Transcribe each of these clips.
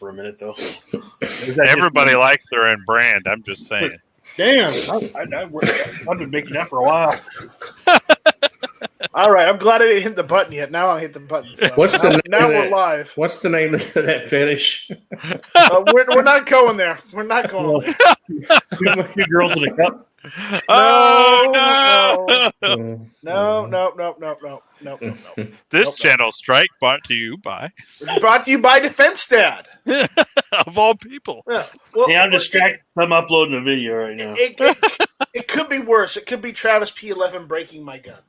for a minute, though. Everybody likes their own brand. I'm just saying. Damn, I've been making that for a while. All right, I'm glad I didn't hit the button yet. Now I hit the button. So now we're live. What's the name of that fetish? We're not going there. We're not going there. Two girls in a cup. No. This channel strike brought to you by Defense Dad. of all people. Yeah, well, I'm distracted. I'm uploading a video right now. It could be worse. It could be Travis P11 breaking my gun.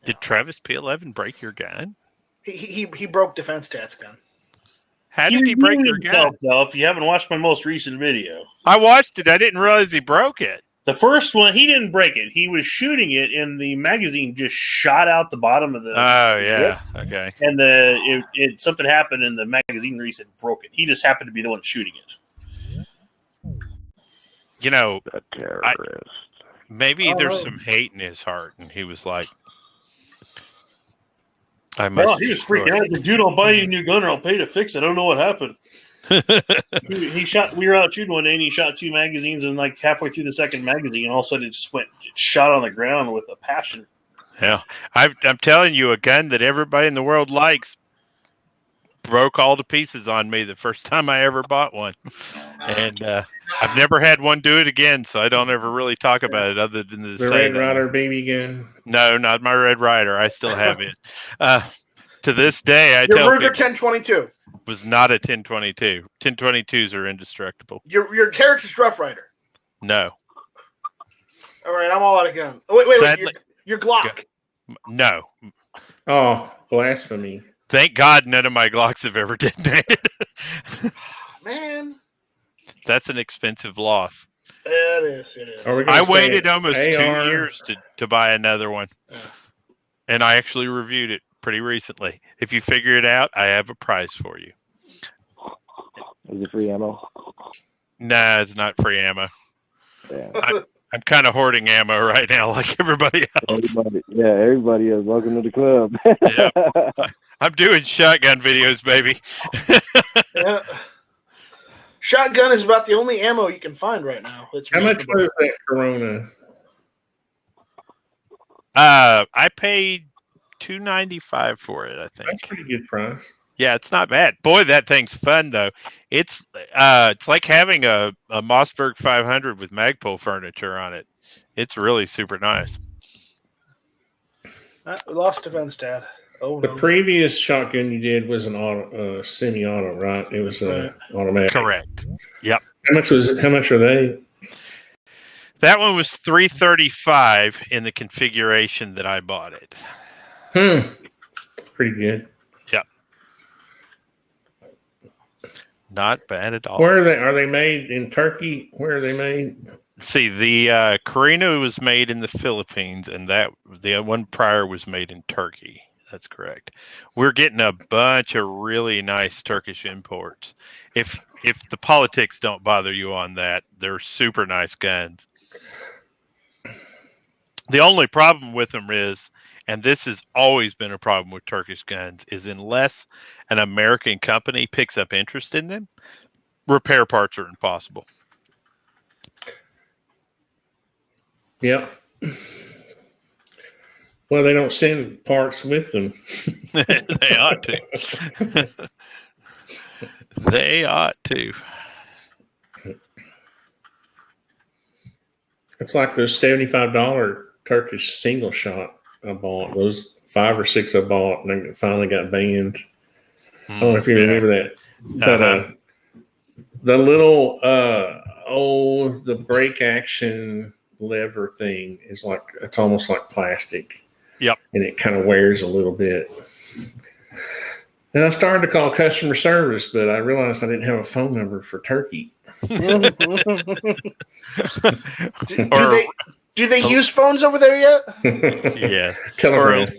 Did Travis P11 break your gun? He broke Defense Dad's gun. How did he break your gun? Though, if you haven't watched my most recent video, I watched it. I didn't realize he broke it. The first one, he didn't break it. He was shooting it, and the magazine just shot out the bottom of the. Oh yeah, okay. And something happened, and the magazine reset broke it. He just happened to be the one shooting it. You know, the terrorist. Maybe there's some hate in his heart, and he was like, "I must." Well, he was freaking out. Like, dude, I'll buy you a new gun, or I'll pay to fix it. I don't know what happened. He shot. We were out shooting one day, and he shot 2 magazines, and like halfway through the second magazine, all of a sudden it just shot on the ground with a passion. Yeah, I'm telling you, a gun that everybody in the world likes broke all to pieces on me the first time I ever bought one, and I've never had one do it again, so I don't ever really talk about it other than to say Red Ryder BB gun. No, not my Red Ryder. I still have it. To this day, Your Ruger 1022 was not a 1022. 1022s are indestructible. Your character's Rough Rider. No. All right, I'm all out of gun. Oh, wait. Your Glock. No. Oh, blasphemy. Thank God none of my Glocks have ever detonated. Man. That's an expensive loss. It is. I waited almost 2 years to buy another one. Yeah. And I actually reviewed it pretty recently. If you figure it out, I have a prize for you. Is it free ammo? Nah, it's not free ammo. Yeah. I'm kind of hoarding ammo right now like everybody else. Everybody is. Welcome to the club. Yeah. I'm doing shotgun videos, baby. Yeah. Shotgun is about the only ammo you can find right now. How much was that Corona? I paid $295 for it, I think. That's a pretty good price. Yeah, it's not bad. Boy, that thing's fun though. It's like having a Mossberg 500 with Magpul furniture on it. It's really super nice. We lost Defense Dad. Oh, the previous shotgun you did was an semi-auto, right? It was automatic. Correct. Yep. How much are they? That one was $335 in the configuration that I bought it. Pretty good. Yep. Not bad at all. Where are they? Are they made in Turkey? Where are they made? See, the Carino was made in the Philippines, and the one prior was made in Turkey. That's correct. We're getting a bunch of really nice Turkish imports. If the politics don't bother you on that, they're super nice guns. The only problem with them is, and this has always been a problem with Turkish guns, is unless an American company picks up interest in them, repair parts are impossible. Yep. Well, they don't send parts with them. They ought to. They ought to. It's like those $75 Turkish single shot I bought. Those 5 or 6 I bought, and they finally got banned. I don't know if you remember that. But the little the brake action lever thing is like, it's almost like plastic. Yep. And it kind of wears a little bit. And I started to call customer service, but I realized I didn't have a phone number for Turkey. Do they use phones over there yet? Yeah. Telegram.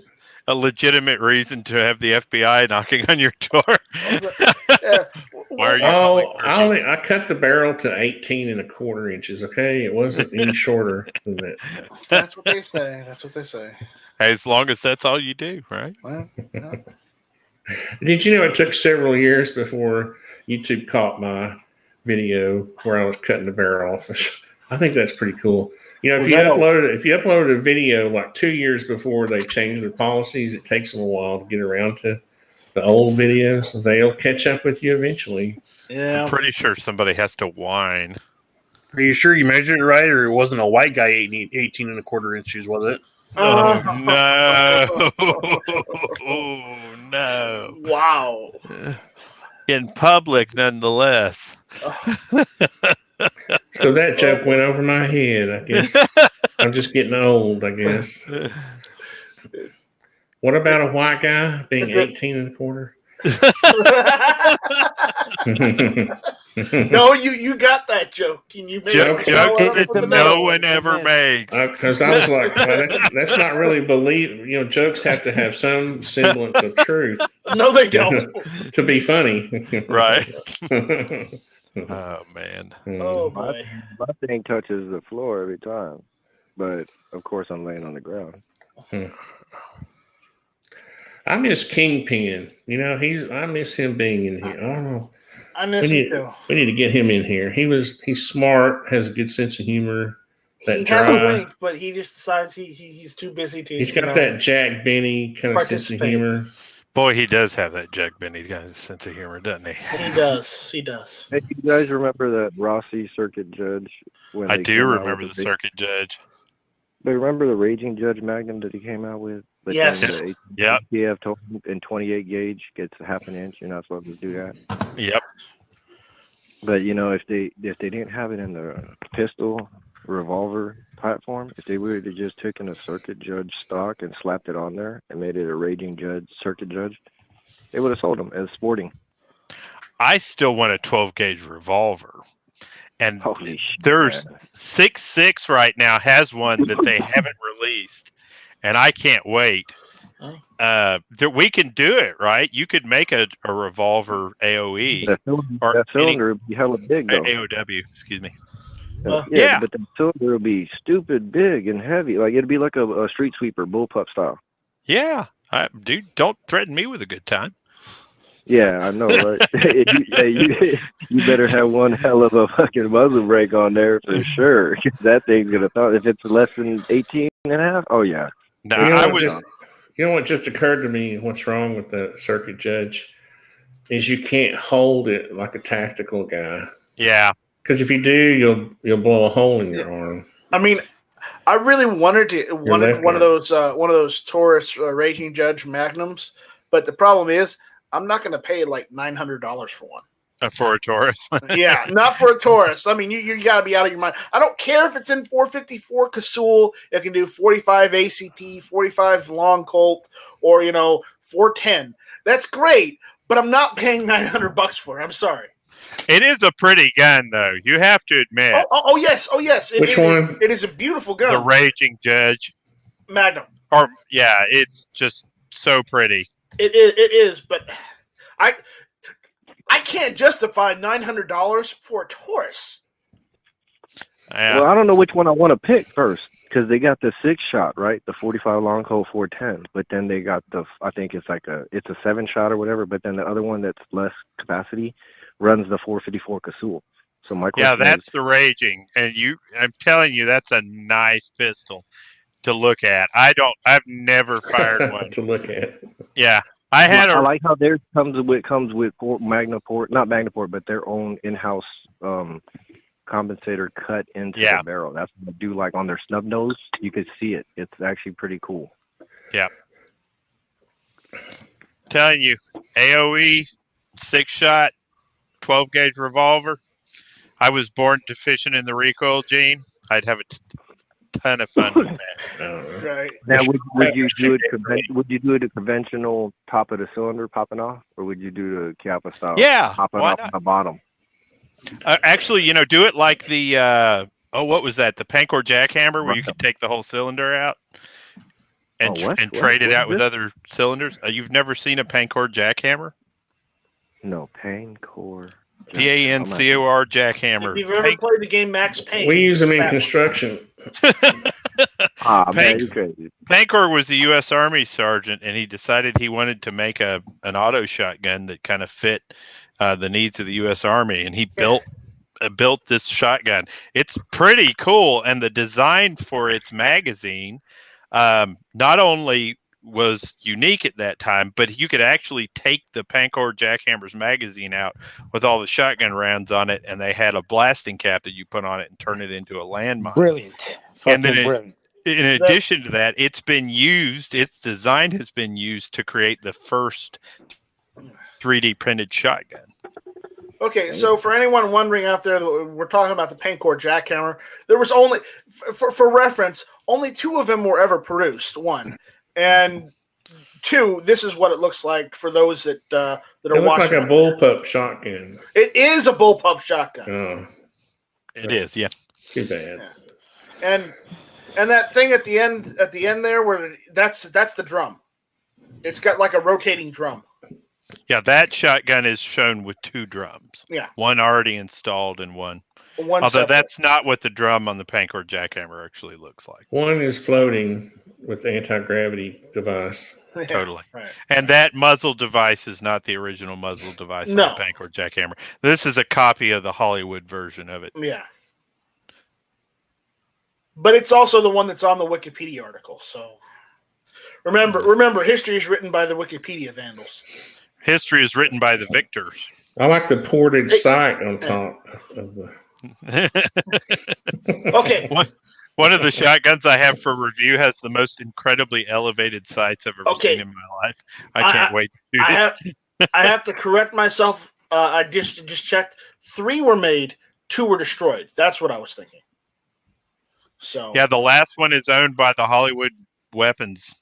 A legitimate reason to have the FBI knocking on your door. Why are you I cut the barrel to 18 1/4 inches. Okay, it wasn't any shorter than that. That's what they say. As long as that's all you do, right? Well, yeah. Did you know it took several years before YouTube caught my video where I was cutting the barrel off? I think that's pretty cool. You know, if you uploaded a video like 2 years before they changed their policies, it takes them a while to get around to the old videos. They'll catch up with you eventually. Yeah. I'm pretty sure somebody has to whine. Are you sure you measured it right, or it wasn't a white guy 18 and a quarter inches, was it? Oh, no. Oh, no. Wow. In public, nonetheless. So that joke went over my head, I guess. I'm just getting old, I guess. What about a white guy being 18 and a quarter? No, you got that joke. Can you make Joke no one ever makes. Because I was like, well, that's not really believe. You know, jokes have to have some semblance of truth. No, they don't. To be funny. Right. Oh, man. Oh, boy. My thing touches the floor every time. But, of course, I'm laying on the ground. I miss Kingpin. You know, I miss him being in here. I don't know. I miss him too. We need to get him in here. He's smart, has a good sense of humor. He has a link, but he just decides he's too busy to. He's got that Jack Benny kind of sense of humor. Boy, he does have that Jack Benny kind of sense of humor, doesn't he? He does. He does. Hey, you guys remember that Rossi Circuit Judge? I do remember the Circuit Judge. But remember the Raging Judge Magnum that he came out with? But yes. Yeah. ATF told him in 28 gauge gets a half an inch. You're not supposed to do that. Yep. But you know, if they didn't have it in the pistol revolver platform, if they would have just taken a Circuit Judge stock and slapped it on there and made it a Raging Judge Circuit Judge, they would have sold them as sporting. I still want a 12 gauge revolver. And Holy there's shit, 6.6 right now has one that they haven't released, and I can't wait. We can do it, right? You could make a revolver AOE. That cylinder would be hella big, though. AOW, excuse me. Yeah, but the cylinder would be stupid big and heavy. Like it'd be like a street sweeper, bullpup style. Yeah, dude, don't threaten me with a good time. Yeah, I know, right? you better have one hell of a fucking muzzle brake on there for sure. That thing's gonna throw. If it's less than 18 and a half, oh yeah. No, you know what just occurred to me? What's wrong with the Circuit Judge is you can't hold it like a tactical guy. Yeah, because if you do, you'll blow a hole in your arm. I mean, I really wanted one of those Taurus Raging Judge Magnums, but the problem is I'm not going to pay like $900 for one. For a Taurus. Yeah, not for a Taurus. I mean, you got to be out of your mind. I don't care if it's in 454 Casull. It can do 45 ACP, 45 long Colt, or 410. That's great, but I'm not paying $900 for it. I'm sorry. It is a pretty gun, though. You have to admit. Oh yes. Which one? It is a beautiful gun. The Raging Judge Magnum. It's just so pretty. It is, but I can't justify $900 for a Taurus. Well, I don't know which one I want to pick first because they got the 6-shot, right? The 45 long Colt 410, but then they got I think it's a 7-shot or whatever. But then the other one that's less capacity runs the 454 Casull. So my question that's the Raging, and I'm telling you, that's a nice pistol to look at. I've never fired one to look at. Yeah. I like how theirs comes with Magnaport, not Magnaport, but their own in-house compensator cut into the barrel. That's what they do, like on their snub nose. You could see it. It's actually pretty cool. Yeah. Telling you, AOE, 6-shot, 12 gauge revolver. I was born deficient in the recoil gene. I'd have a ton of fun with that. Right. Now, would you do it a conventional top of the cylinder popping off, or would you do the Kappa style? Yeah, popping off the bottom. Actually, do it like the what was that? The Pancor jackhammer, where you could take the whole cylinder out and trade it out with other cylinders. You've never seen a Pancor jackhammer? No, Pancor. PANCOR jackhammer. If you've ever played the game Max Payne, we use them in construction. Man, you crazy. Pancor was a U.S. Army sergeant, and he decided he wanted to make an auto shotgun that kind of fit the needs of the U.S. Army, and he built this shotgun. It's pretty cool, and the design for its magazine not only was unique at that time, but you could actually take the Pancor Jackhammer's magazine out with all the shotgun rounds on it, and they had a blasting cap that you put on it and turn it into a landmine. Brilliant. And then brilliant. In addition to that, its design has been used to create the first 3D printed shotgun. Okay, so for anyone wondering out there, we're talking about the Pancor Jackhammer. There was only, for reference, only 2 of them were ever produced. 1, and 2. This is what it looks like for those that are watching. It looks like a bullpup shotgun. It is a bullpup shotgun. Oh, it is, yeah. Too bad. Yeah. And that thing at the end there, where that's the drum. It's got like a rotating drum. Yeah, that shotgun is shown with 2 drums. Yeah. One already installed and one although separate. that's not what the drum on the Pancor Jackhammer actually looks like. One is floating with the anti-gravity device. Yeah, totally. Right. And that muzzle device is not the original muzzle device on the Pancor Jackhammer. This is a copy of the Hollywood version of it. Yeah. But it's also the one that's on the Wikipedia article. So remember, history is written by the Wikipedia vandals. History is written by the victors. I like the ported sight on top of the. Okay. One of the shotguns I have for review has the most incredibly elevated sights I've ever seen in my life. I can't wait to do this. I have to correct myself. I just checked. 3 were made, 2 were destroyed. That's what I was thinking. So yeah, the last one is owned by the Hollywood Weapons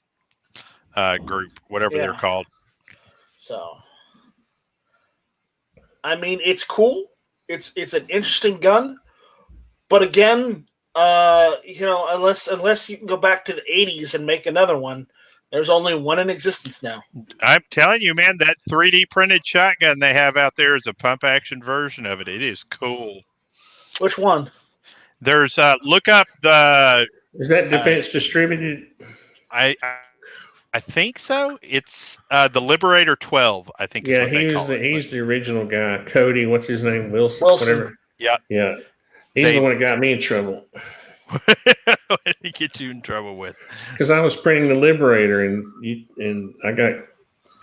group, whatever they're called. So, I mean, it's cool. It's an interesting gun, but again, unless you can go back to the 80s and make another one, there's only one in existence now. I'm telling you, man, that 3D printed shotgun they have out there is a pump action version of it. It is cool. Which one? There's look up the. Is that Defense Distributed? I think so. It's the Liberator 12. I think. Yeah, he's the original guy. Cody, what's his name? Wilson. Whatever. Yeah. He's the one that got me in trouble. What did he get you in trouble with? Because I was printing the Liberator and I got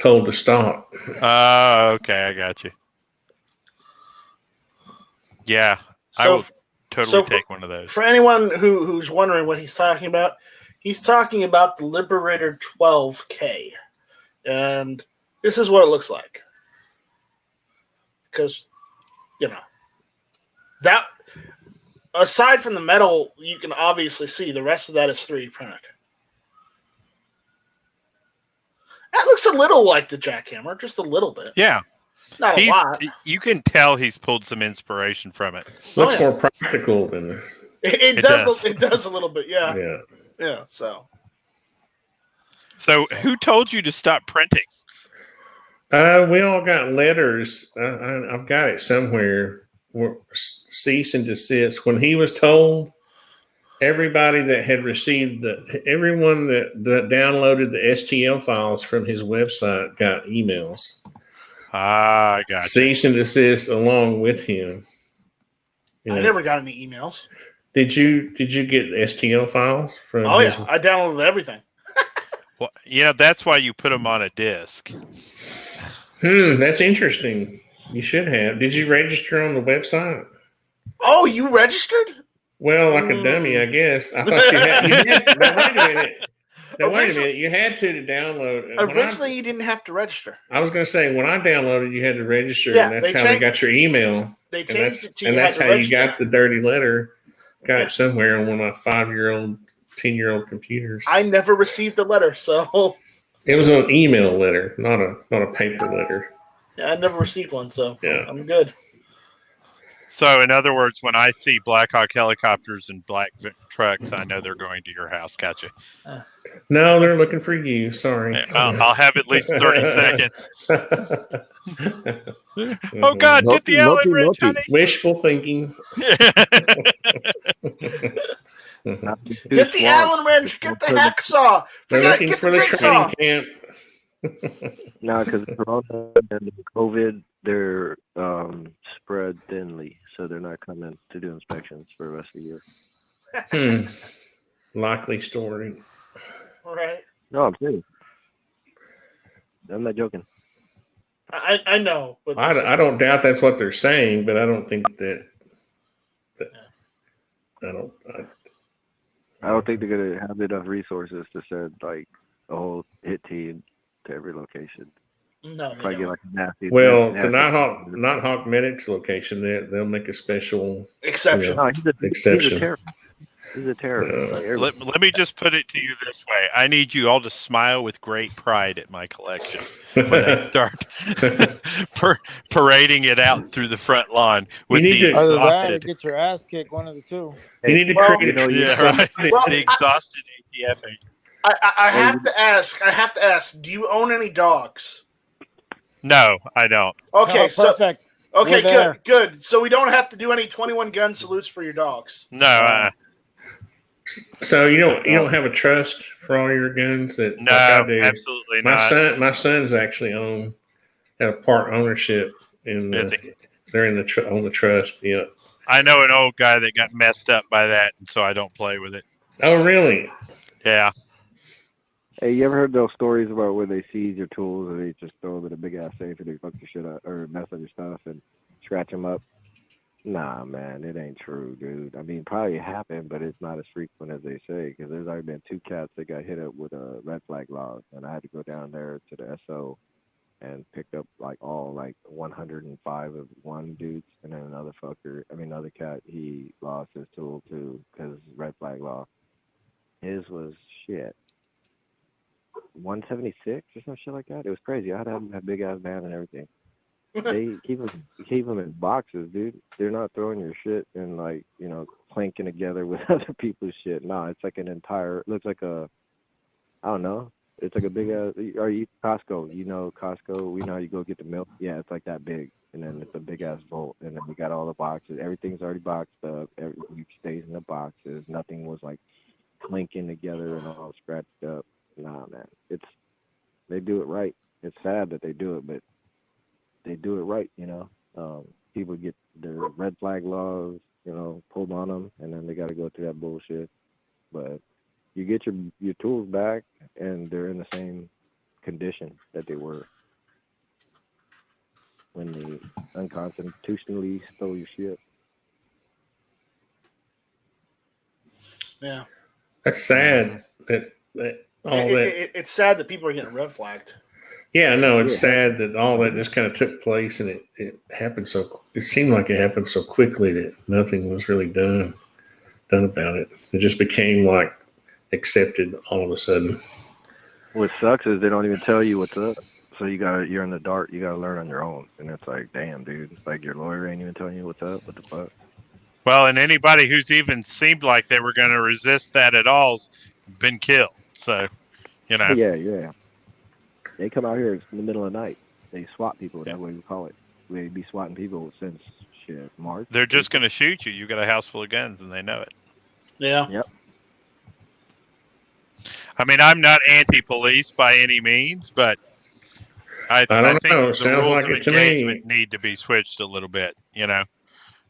told to stop. Oh, okay, I got you. Yeah, I will totally take one of those. For anyone who's wondering what he's talking about the Liberator 12K. And this is what it looks like. Because, that, aside from the metal, you can obviously see the rest of that is 3D printed. That looks a little like the Jackhammer, just a little bit. Yeah. Not a lot. You can tell he's pulled some inspiration from it. Looks more practical than it does. It does a little bit, yeah. Yeah, so who told you to stop printing? We all got letters. I've got it somewhere. Cease and desist. When he was told, everybody that had received everyone that downloaded the STL files from his website got emails. I got cease and desist along with him. I never got any emails. Did you get STL files from? Oh yeah, I downloaded everything. Well, that's why you put them on a disc. That's interesting. You should have. Did you register on the website? Oh, you registered? Well, like a dummy, I guess. I thought you had. Now, wait a minute. You had to download. Originally, you didn't have to register. I was going to say, when I downloaded, you had to register, and that's how they got your email. They changed it to and that's how you got the dirty letter. Got it somewhere on one of my 5-year-old, 10-year-old computers. I never received the letter, so it was an email letter, not a paper letter. Yeah, I never received one, so yeah. I'm good. So, in other words, when I see Black Hawk helicopters and black trucks, I know they're going to your house. Gotcha. No, they're looking for you. Sorry. I'll have at least 30 seconds. Oh, God, get the Allen wrench, honey. Wishful thinking. Get the Allen wrench. Get the hacksaw. They're looking Get for the the jigsaw. training camp. No, because Corona and COVID, they're spread thinly, so they're not coming to do inspections for the rest of the year. Likely story. Right. No, I'm serious. I'm not joking. I know. But I don't doubt that's what they're saying, but I don't think that I don't think they're gonna have enough resources to send like a whole hit team to every location. No, probably get like a nasty. Well, to Nighthawk Medic's location, they'll make a special exception. No, exception. He's a terrorist. Let me just put it to you this way. I need you all to smile with great pride at my collection when they start parading it out through the front lawn. With Either that or get your ass kicked, one of the two. You need to create the exhausted ATF agent. I have to ask, do you own any dogs? No, I don't. Okay, perfect. Okay, good. So we don't have to do any 21 gun salutes for your dogs. No. So you don't have a trust for all your guns? No, like I do. Absolutely not. My son's actually had a part ownership in they're on the trust. Yeah. I know an old guy that got messed up by that, and so I don't play with it. Oh, really? Yeah. Hey, you ever heard those stories about where they seize your tools and they just throw them in a big ass safe and they fuck your shit up or mess up your stuff and scratch them up? Nah, man, it ain't true, dude. I mean, probably happened, but it's not as frequent as they say because there's already been 2 cats that got hit up with a red flag law, and I had to go down there to the SO and pick up all 105 of one dudes, and then another cat, he lost his tool too because red flag law. His was shit. 176 or some shit like that. It was crazy. I had to have that big ass van and everything. They keep them in boxes, dude. They're not throwing your shit and clanking together with other people's shit. No, it's like an entire. It looks like I don't know. It's like a big ass. Are you Costco? You know Costco. We know you go get the milk. Yeah, it's like that big, and then it's a big ass vault, and then we got all the boxes. Everything's already boxed up. Everything stays in the boxes. Nothing was clinking together and all scratched up. Nah, man. They do it right. It's sad that they do it, but they do it right, People get their red flag laws, pulled on them, and then they got to go through that bullshit. But you get your tools back, and they're in the same condition that they were when they unconstitutionally stole your shit. Yeah. That's sad it's sad that people are getting red flagged. Yeah, no, it's sad that all that just kind of took place, and it happened it seemed like it happened so quickly that nothing was really done about it. It just became accepted all of a sudden. What sucks is they don't even tell you what's up. So you're in the dark. You gotta learn on your own, and it's damn, dude. It's your lawyer ain't even telling you what's up. What the fuck? Well, and anybody who's even seemed like they were going to resist that at all's been killed. So, Yeah. They come out here in the middle of the night. They swat people. That's what we call it. They be swatting people since March. They're just going to shoot you. You got a house full of guns, and they know it. Yeah. Yep. I mean, I'm not anti-police by any means, but I think the rules of engagement need to be switched a little bit. One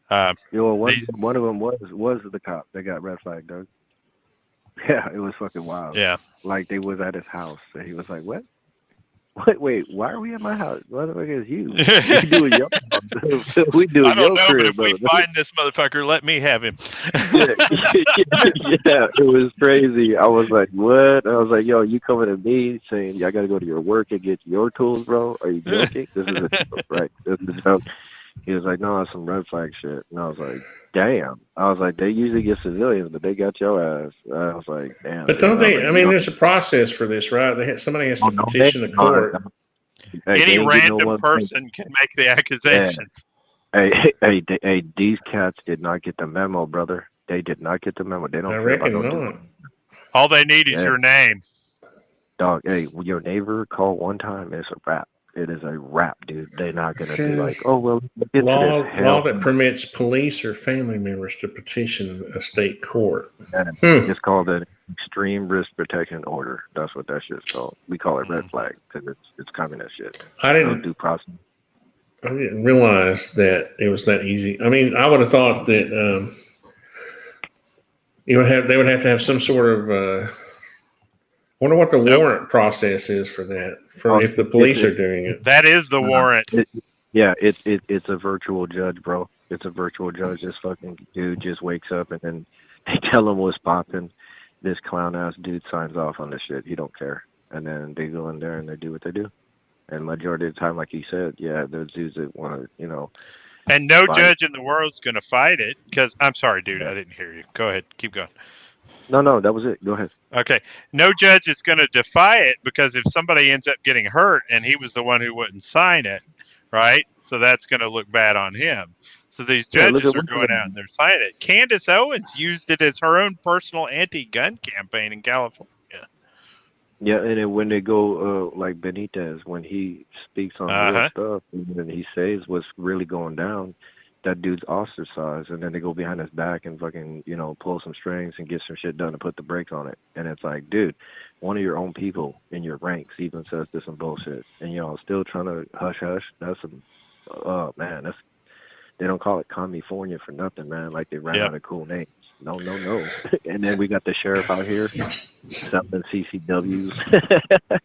of them was the cop that got red flagged, Doug. Yeah, it was fucking wild. Yeah. They was at his house, and he was like, "What? Wait, why are we at my house? Motherfucker, is you? We doing your we doing I don't your know, crib, but if we find this motherfucker, let me have him." Yeah, it was crazy. I was like, "What?" I was like, "Yo, you coming to me saying I got to go to your work and get your tools, bro? Are you joking? This is a joke, right? This is a joke." He was like, "No, it's some red flag shit." And I was like, "Damn." I was like, "They usually get civilians, but they got your ass." I was like, "Damn." But don't they? I mean, there's a process for this, right? Somebody has to petition the court. Any random person can make the accusations. Hey, these cats did not get the memo, brother. They did not get the memo. They don't. I reckon not. All they need is your name. Dog, hey, your neighbor called one time. It's a wrap. It is a wrap, dude. They're not going to be like, oh, well, get law to this. Hell, that permits police or family members to petition a state court. It's called an extreme risk protection order. That's what that shit's called. We call it red flag because it's communist shit. I didn't realize that it was that easy. I mean, I would have thought that they would have to have some sort of. I wonder what the warrant process is for that. If the police are doing it, that is the warrant. It's a virtual judge, bro. It's a virtual judge. This fucking dude just wakes up and then they tell him what's popping. This clown ass dude signs off on this shit. He don't care, and then they go in there and they do what they do. And majority of the time, like you said, those dudes that want to, And no judge in the world's going to fight it because I'm sorry, dude, I didn't hear you. Go ahead, keep going. No, that was it. Go ahead. Okay. No judge is going to defy it because if somebody ends up getting hurt and he was the one who wouldn't sign it, right? So that's going to look bad on him. So these judges are going out and they're signing it. Candace Owens used it as her own personal anti-gun campaign in California. Yeah, and then when they go like Benitez, when he speaks on real stuff and he says what's really going down, that dude's ostracized, and then they go behind his back and fucking, pull some strings and get some shit done to put the brakes on it. And it's like, dude, one of your own people in your ranks even says this some bullshit, and still trying to hush. That's some, man, they don't call it California for nothing, man. Like they ran out of cool names. No. And then we got the sheriff out here selling CCWs.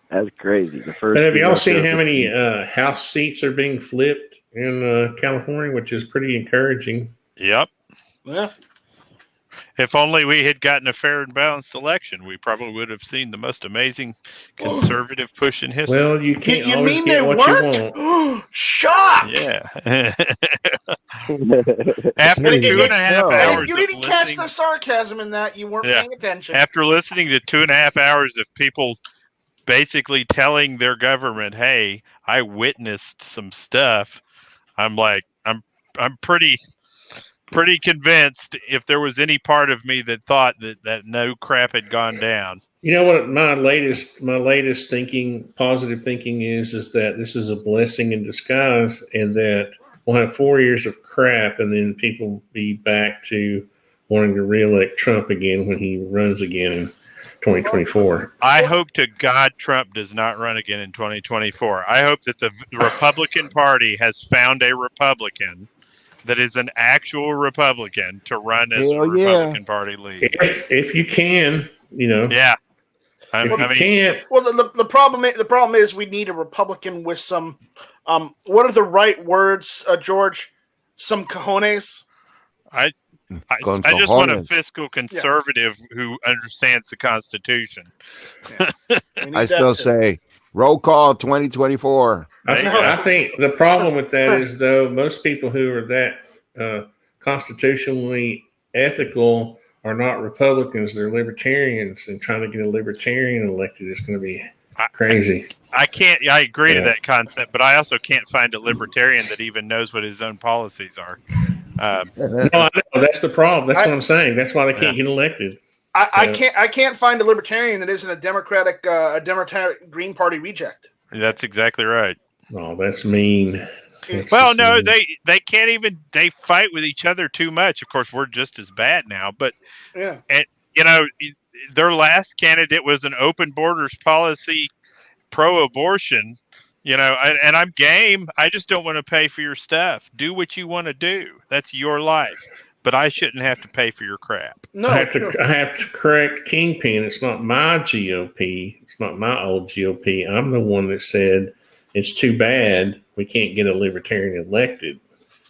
That's crazy. But have y'all seen how many House seats are being flipped in California, which is pretty encouraging? Yep. Yeah. If only we had gotten a fair and balanced election, we probably would have seen the most amazing conservative push in history. Well, you can't always mean get they what weren't? you want. Shock! Yeah. After 2.5 hours, if you didn't catch the sarcasm in that, you weren't paying attention. After listening to 2.5 hours of people basically telling their government, "Hey, I witnessed some stuff," I'm like, I'm pretty convinced if there was any part of me that thought that no crap had gone down. You know what my latest thinking, positive thinking is that this is a blessing in disguise, and that we'll have 4 years of crap, and then people will be back to wanting to reelect Trump again when he runs again in 2024. I hope to God Trump does not run again in 2024. I hope that the Republican Party has found a Republican that is an actual Republican to run as a Republican Party lead. If you can, Yeah. Can't. Well, the problem is we need a Republican with some, what are the right words, George? Some cojones. I just want a fiscal conservative who understands the Constitution. Yeah. I still say roll call 2024. I think the problem with that is, though, most people who are that constitutionally ethical are not Republicans. They're libertarians, and trying to get a libertarian elected is going to be crazy. I agree to that concept, but I also can't find a libertarian that even knows what his own policies are. No, I know. That's the problem. That's what I'm saying. That's why they can't get elected. I can't find a libertarian that isn't a Democratic Green Party reject. That's exactly right. Oh, that's mean. Well, no, they can't even. They fight with each other too much. Of course, we're just as bad now. But and their last candidate was an open borders policy, pro-abortion. And I'm game. I just don't want to pay for your stuff. Do what you want to do. That's your life. But I shouldn't have to pay for your crap. No, I have to correct Kingpin. It's not my GOP. It's not my old GOP. I'm the one that said it's too bad we can't get a libertarian elected.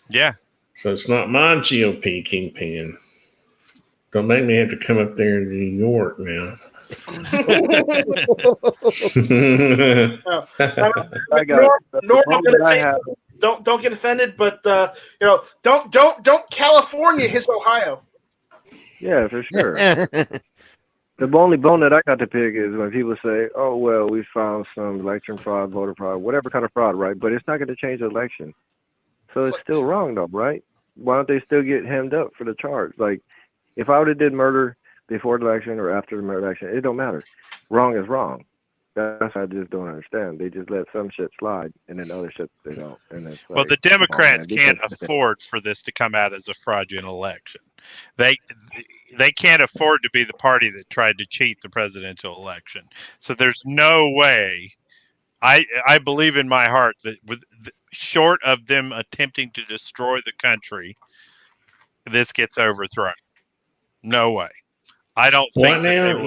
Yeah. So it's not my GOP, Kingpin. Don't make me have to come up there to New York now. Don't get offended, but don't California his Ohio. Yeah, for sure. The only bone that I got to pick is when people say, "Oh well, we found some election fraud, voter fraud, whatever kind of fraud," right? But it's not going to change the election, so it's still wrong, though, right? Why don't they still get hemmed up for the charge? Like, if I would have did murder before the election or after the election, it don't matter. Wrong is wrong. That's I just don't understand. They just let some shit slide, and then other shit they don't. And it's well, like, the Democrats man, can't afford for this to come out as a fraudulent election. They can't afford to be the party that tried to cheat the presidential election. So there's no way. I believe in my heart that short of them attempting to destroy the country, this gets overthrown. No way. I don't think. What now?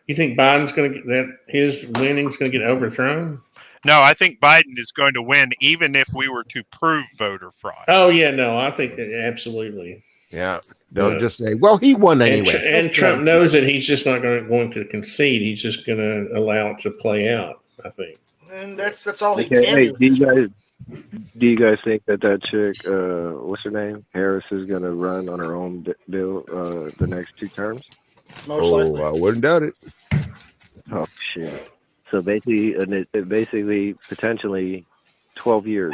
You think Biden's going to get that? His winning's going to get overthrown? No, I think Biden is going to win, even if we were to prove voter fraud. Oh yeah, no, I think that absolutely. Yeah, they'll just say, "Well, he won anyway." And Trump knows that he's just not going to concede. He's just going to allow it to play out, I think. And that's all he Okay, can hey, do. do you guys think that chick, what's her name, Harris, is going to run on her own bill the next 2 terms? Most likely. I wouldn't doubt it. Oh shit! So basically, potentially 12 years.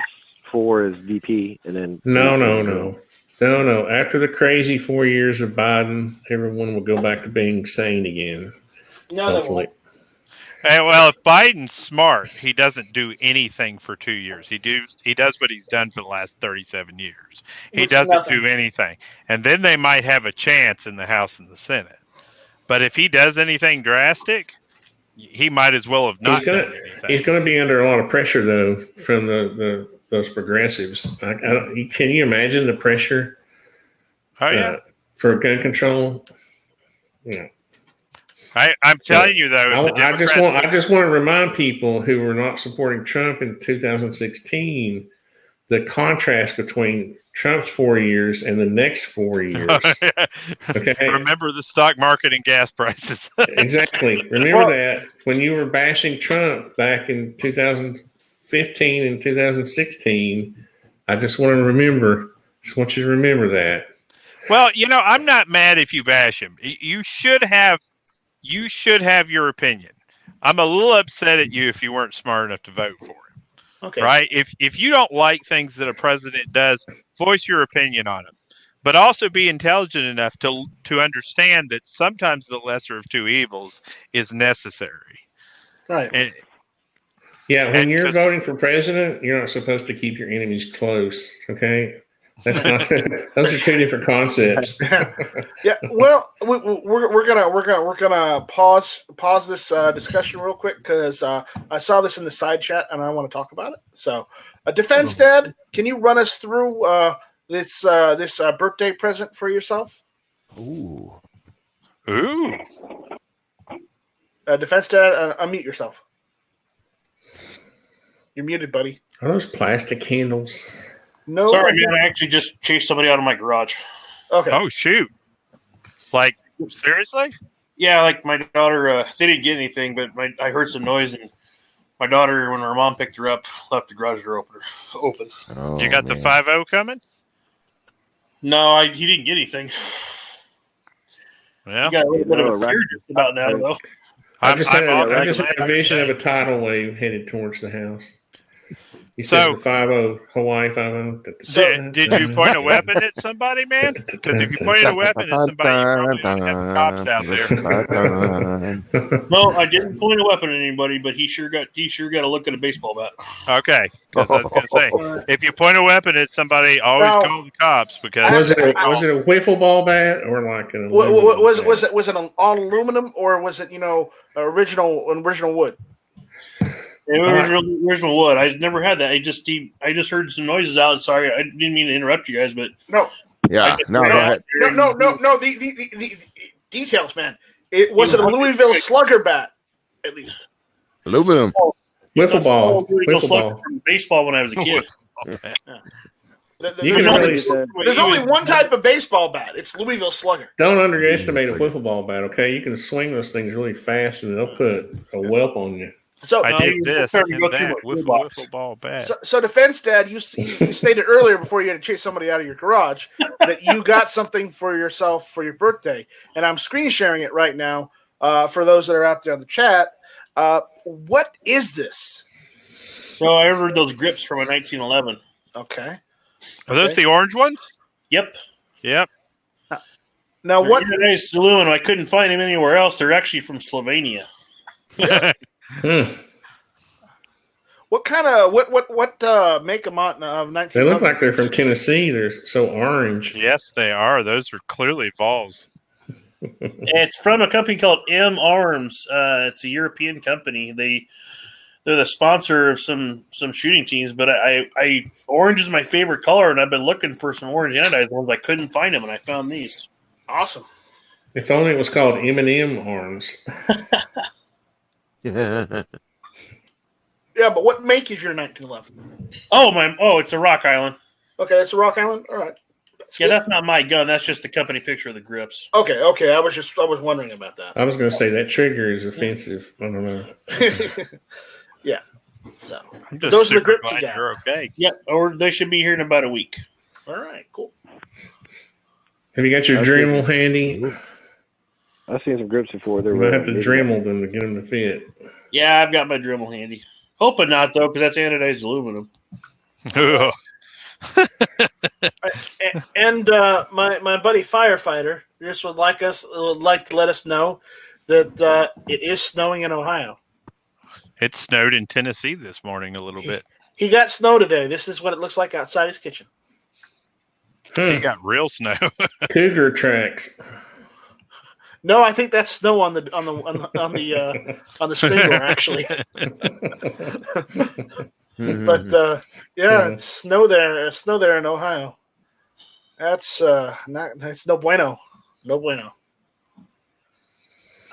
4 as VP, and then No. After the crazy 4 years of Biden, everyone will go back to being sane again. No, hopefully. Hey, well, if Biden's smart, he doesn't do anything for 2 years. He does what he's done for the last 37 years. He doesn't do anything. And then they might have a chance in the House and the Senate. But if he does anything drastic, he might as well have not done anything. He's going to be under a lot of pressure, though, from those progressives. Can you imagine the pressure? Oh, yeah. For gun control? Yeah. I'm telling you, though, I just want to remind people who were not supporting Trump in 2016 the contrast between Trump's 4 years and the next 4 years. Okay. Remember the stock market and gas prices. Exactly. Remember that when you were bashing Trump back in 2015 and 2016. I just want you to remember that. Well, I'm not mad if you bash him. You should have your opinion. I'm a little upset at you if you weren't smart enough to vote for him. Okay. Right? If you don't like things that a president does, voice your opinion on him. But also be intelligent enough to understand that sometimes the lesser of two evils is necessary. Right. When you're voting for president, you're not supposed to keep your enemies close. Okay. That's not. Those are 2 different concepts. Yeah. Well, we're gonna pause this discussion real quick because I saw this in the side chat and I want to talk about it. So, Defense Dad, can you run us through this birthday present for yourself? Ooh. Defense Dad, unmute yourself. You're muted, buddy. Are those plastic candles? No. Sorry, man. I actually just chased somebody out of my garage. Okay. Oh, shoot. Like, seriously? Yeah, like my daughter, they didn't get anything, but I heard some noise, and my daughter, when her mom picked her up, left the garage door open. You got the 5-0 coming? No, he didn't get anything. Yeah. He got a little bit of a fear just about now, though. I just had a vision of a tidal wave headed towards the house. You said 5-0, Hawaii 5-0. Did you point a weapon at somebody, man? Because if you pointed a weapon at somebody, you probably didn't have the cops out there. No, I didn't point a weapon at anybody, but he sure got a look at a baseball bat. Okay, because I was going to say, if you point a weapon at somebody, always call the cops. Because was it a wiffle ball bat or like an was it on aluminum or was it original wood? Original wood. I never had that. I just heard some noises out. Sorry, I didn't mean to interrupt you guys, but no. Yeah, no. The details, man. It was a Louisville Slugger bat, at least. Aluminum. Wiffle ball. From baseball when I was a kid. There's only one type of baseball bat. It's Louisville Slugger. Don't underestimate a wiffle ball bat. Okay, you can swing those things really fast, and they'll put a whelp on you. So I did this and that with a wiffle ball bat. So Defense Dad, you stated earlier before you had to chase somebody out of your garage that you got something for yourself for your birthday, and I'm screen sharing it right now for those that are out there on the chat. What is this? So I ordered those grips from a 1911. Okay. Are those the orange ones? Yep. Now what? Nice aluminum. I couldn't find them anywhere else. They're actually from Slovenia. What kind of what make them on of 1911? They look like they're from Tennessee. They're so orange. Yes, they are. Those are clearly balls. It's from a company called M Arms. It's a European company. They're the sponsor of some shooting teams. But I orange is my favorite color, and I've been looking for some orange anodized ones. I couldn't find them, and I found these. Awesome. If only it was called M&M Arms. Yeah, but what make is your 1911? It's a Rock Island. Okay, that's a Rock Island. All right. That's not my gun. That's just the company picture of the grips. Okay. I was wondering about that. I was going to say that trigger is offensive. I don't know. Yeah. So those are the grips you got. You're okay. Yep. Or they should be here in about a week. All right. Cool. Have you got your Dremel handy? I've seen some grips before. They're going to have to Dremel them to get them to fit. Yeah, I've got my Dremel handy. Hoping not, though, because that's anodized aluminum. And my buddy Firefighter just would like to let us know that it is snowing in Ohio. It snowed in Tennessee this morning a little bit. He got snow today. This is what it looks like outside his kitchen. He got real snow. Cougar tracks. No, I think that's snow on the sprinkler actually. But it's snow there in Ohio. That's no bueno. No bueno.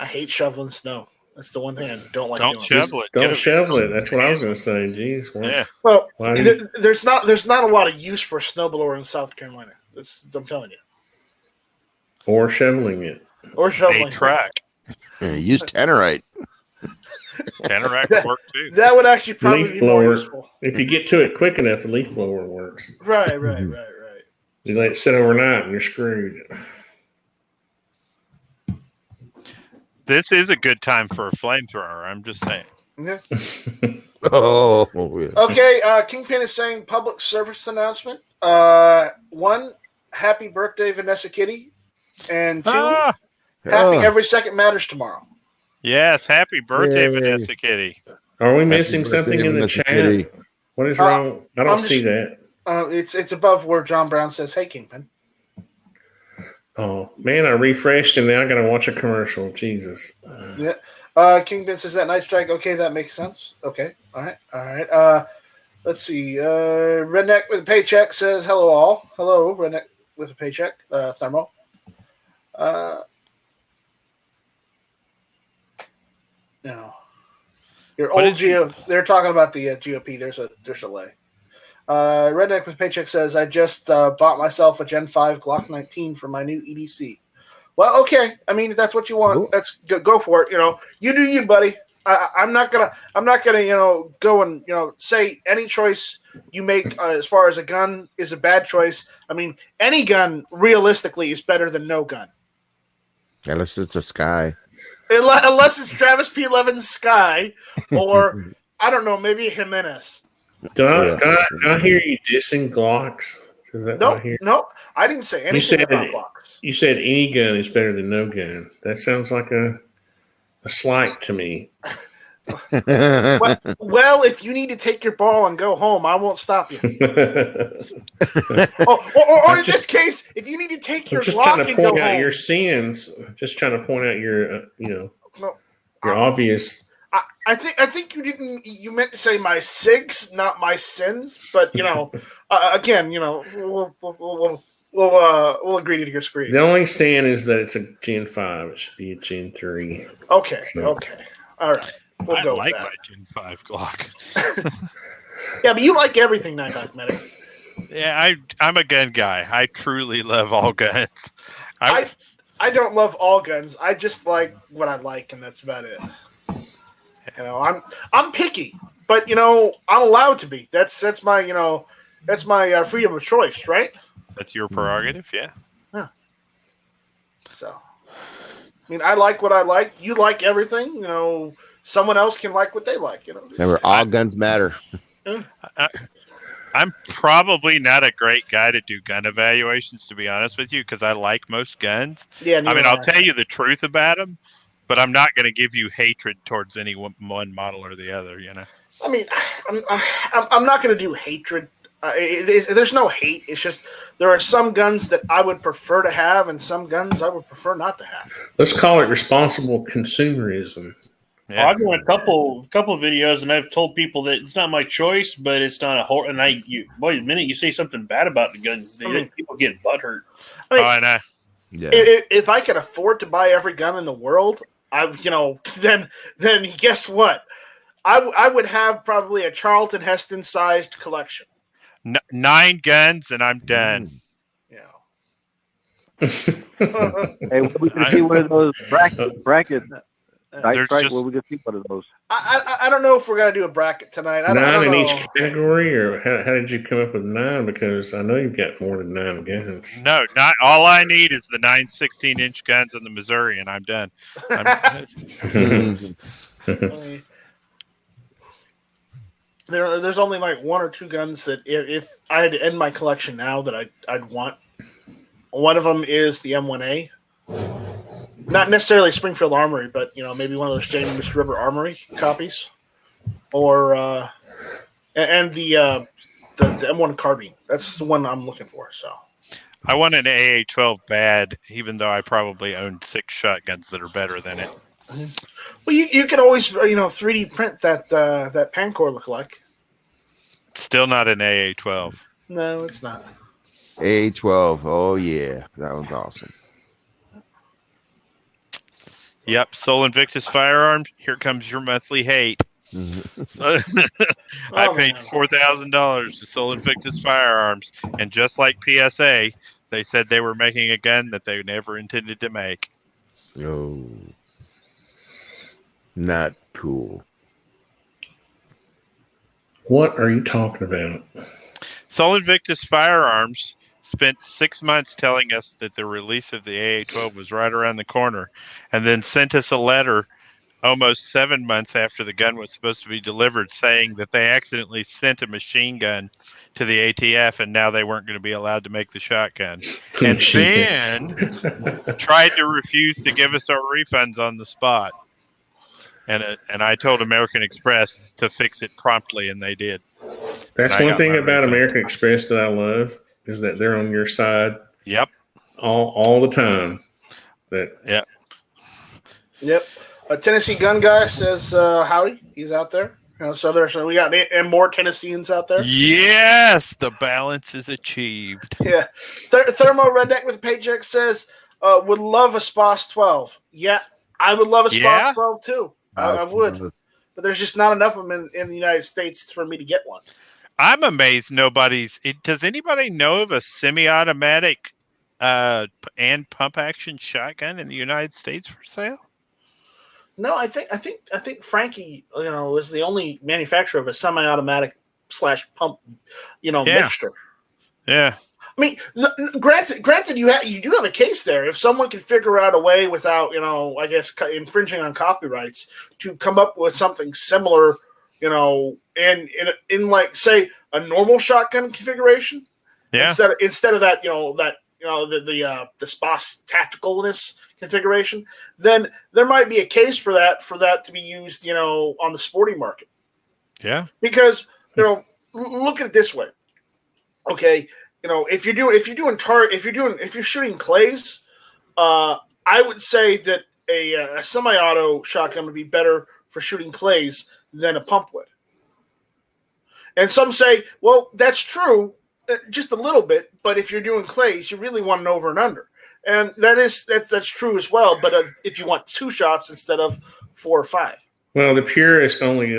I hate shoveling snow. That's the one thing I don't like doing. Shovel it. Don't shovel it. That's what I was going to say. Jeez. Well, there's not a lot of use for a snowblower in South Carolina. I'm telling you. Or shoveling it. Or shoveling. A track. Use Tannerite. Tannerite would work too. That would actually probably leaf be blower. more useful. If you get to it quick enough, the leaf blower works. Right. You let it sit overnight and you're screwed. This is a good time for a flamethrower. I'm just saying. Yeah. Yeah. Okay. Kingpin is saying public service announcement. 1, happy birthday, Vanessa Kitty. And 2, happy Every Second Matters tomorrow. Yes, happy birthday, Vanessa Kitty. Are we missing something in the chat? Kitty. What is wrong? I don't see that. It's above where John Brown says, "Hey, Kingpin." Oh man, I refreshed and now I gotta watch a commercial. Jesus. Yeah. Kingpin says that Night Strike. Okay, that makes sense. Okay. All right. Let's see. Redneck with a paycheck says, "Hello all." Hello, Redneck with a paycheck. Thermo. No. Your old they're talking about the GOP. There's a delay. Redneck with Paycheck says, I just bought myself a Gen 5 Glock 19 for my new EDC. Well, okay. I mean, if that's what you want, that's go for it. You do you, buddy. I'm not gonna go and say any choice you make as far as a gun is a bad choice. I mean, any gun realistically is better than no gun. Unless it's a Sky. Unless it's Travis P. Sky, or I don't know, maybe a Jimenez. Do I hear you dissing Glocks? Is that no, I didn't say anything about Glocks. You said any gun is better than no gun. That sounds like a slight to me. Well, if you need to take your ball and go home, I won't stop you. or in this case, if you need to take your Glock and go home. Just trying to point out your sins. Just trying to point out your, your obvious. I think you meant to say my SIGs, not my sins. But again, we'll agree to disagree. The only sin is that it's a Gen 5. It should be a Gen 3. Okay. All right. We'll go like with that. my Gen 5 Glock. Yeah, but you like everything, Night Medic. Yeah, I'm a gun guy. I truly love all guns. I don't love all guns. I just like what I like, and that's about it. I'm picky, but I'm allowed to be. That's my freedom of choice, right? That's your prerogative, yeah. So, I mean, I like what I like. You like everything, Someone else can like what they like, Remember, all guns matter. I'm probably not a great guy to do gun evaluations, to be honest with you, because I like most guns. Yeah, I'll tell you the truth about them. but I'm not going to give you hatred towards any one model or the other. You know. I mean, I'm not going to do hatred. There's no hate. It's just there are some guns that I would prefer to have, and some guns I would prefer not to have. Let's call it responsible consumerism. Yeah. I've done a couple of videos, and I've told people that it's not my choice, but it's not a horror. And the minute you say something bad about the gun, people get butthurt. I know. Yeah. If I could afford to buy every gun in the world, then guess what? I would have probably a Charlton Heston sized collection. 9 guns, and I'm done. Yeah. Hey, we can see one of those brackets. Dice strike, where we can see one of those. I don't know if we're gonna do a bracket tonight. I don't in know. each category, or how did you come up with 9? Because I know you've got more than 9 guns. No, not all I need is the 9 16-inch guns in the Missouri, and I'm done. There's only like 1 or 2 guns that if I had to end my collection now that I'd want. One of them is the M1A. Not necessarily Springfield Armory, but maybe one of those James River Armory copies, or and the M1 carbine. That's the one I'm looking for. So I want an AA-12 bad, even though I probably own 6 shotguns that are better than it. Well, you can always 3D print that Pancor lookalike. Still not an AA-12. No, it's not. A12. Oh yeah, that one's awesome. Yep, Sol Invictus Firearms. Here comes your monthly hate. I paid $4,000 to Sol Invictus Firearms, and just like PSA, they said they were making a gun that they never intended to make. Oh, not cool. What are you talking about? Sol Invictus Firearms spent 6 months telling us that the release of the AA-12 was right around the corner, and then sent us a letter almost 7 months after the gun was supposed to be delivered saying that they accidentally sent a machine gun to the ATF, and now they weren't going to be allowed to make the shotgun. And then tried to refuse to give us our refunds on the spot. And I told American Express to fix it promptly, and they did. That's one thing about American Express that I love, is that they're on your side. Yep. All the time. Yep. A Tennessee gun guy says howdy. He's out there. So we got more Tennesseans out there. Yes, the balance is achieved. Yeah. Thermo Redneck with a paycheck says would love a SPOS 12. Yeah, I would love a SPOS 12 too. I would. But there's just not enough of them in the United States for me to get one. I'm amazed does anybody know of a semi-automatic and pump action shotgun in the United States for sale? No, I think Frankie, is the only manufacturer of a semi-automatic / pump, mixture. Yeah. I mean, granted, you do have a case there. If someone can figure out a way without, I guess infringing on copyrights to come up with something similar, in like say a normal shotgun configuration, instead of that, the SPOS tacticalness configuration, then there might be a case for that to be used, on the sporting market. Yeah. Because look at it this way. Okay. If you're shooting clays, I would say that a semi-auto shotgun would be better for shooting clays than a pump would. And some say, well, that's true, just a little bit. But if you're doing clays, you really want an over and under, and that's true as well. But if you want 2 shots instead of 4 or 5. Well, the purists only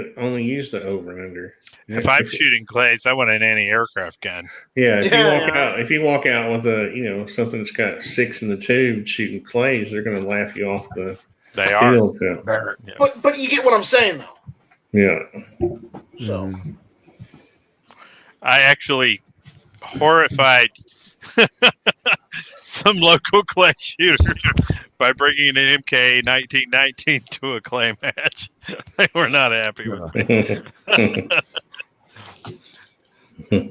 use the over and under. If I'm shooting clays, I want an anti-aircraft gun. Yeah, if you walk out with a something that's got 6 in the tube shooting clays, they're going to laugh you off the field. But you get what I'm saying, though. Yeah. So I actually horrified some local clay shooters by bringing an MK 1919 to a clay match. They were not happy with me.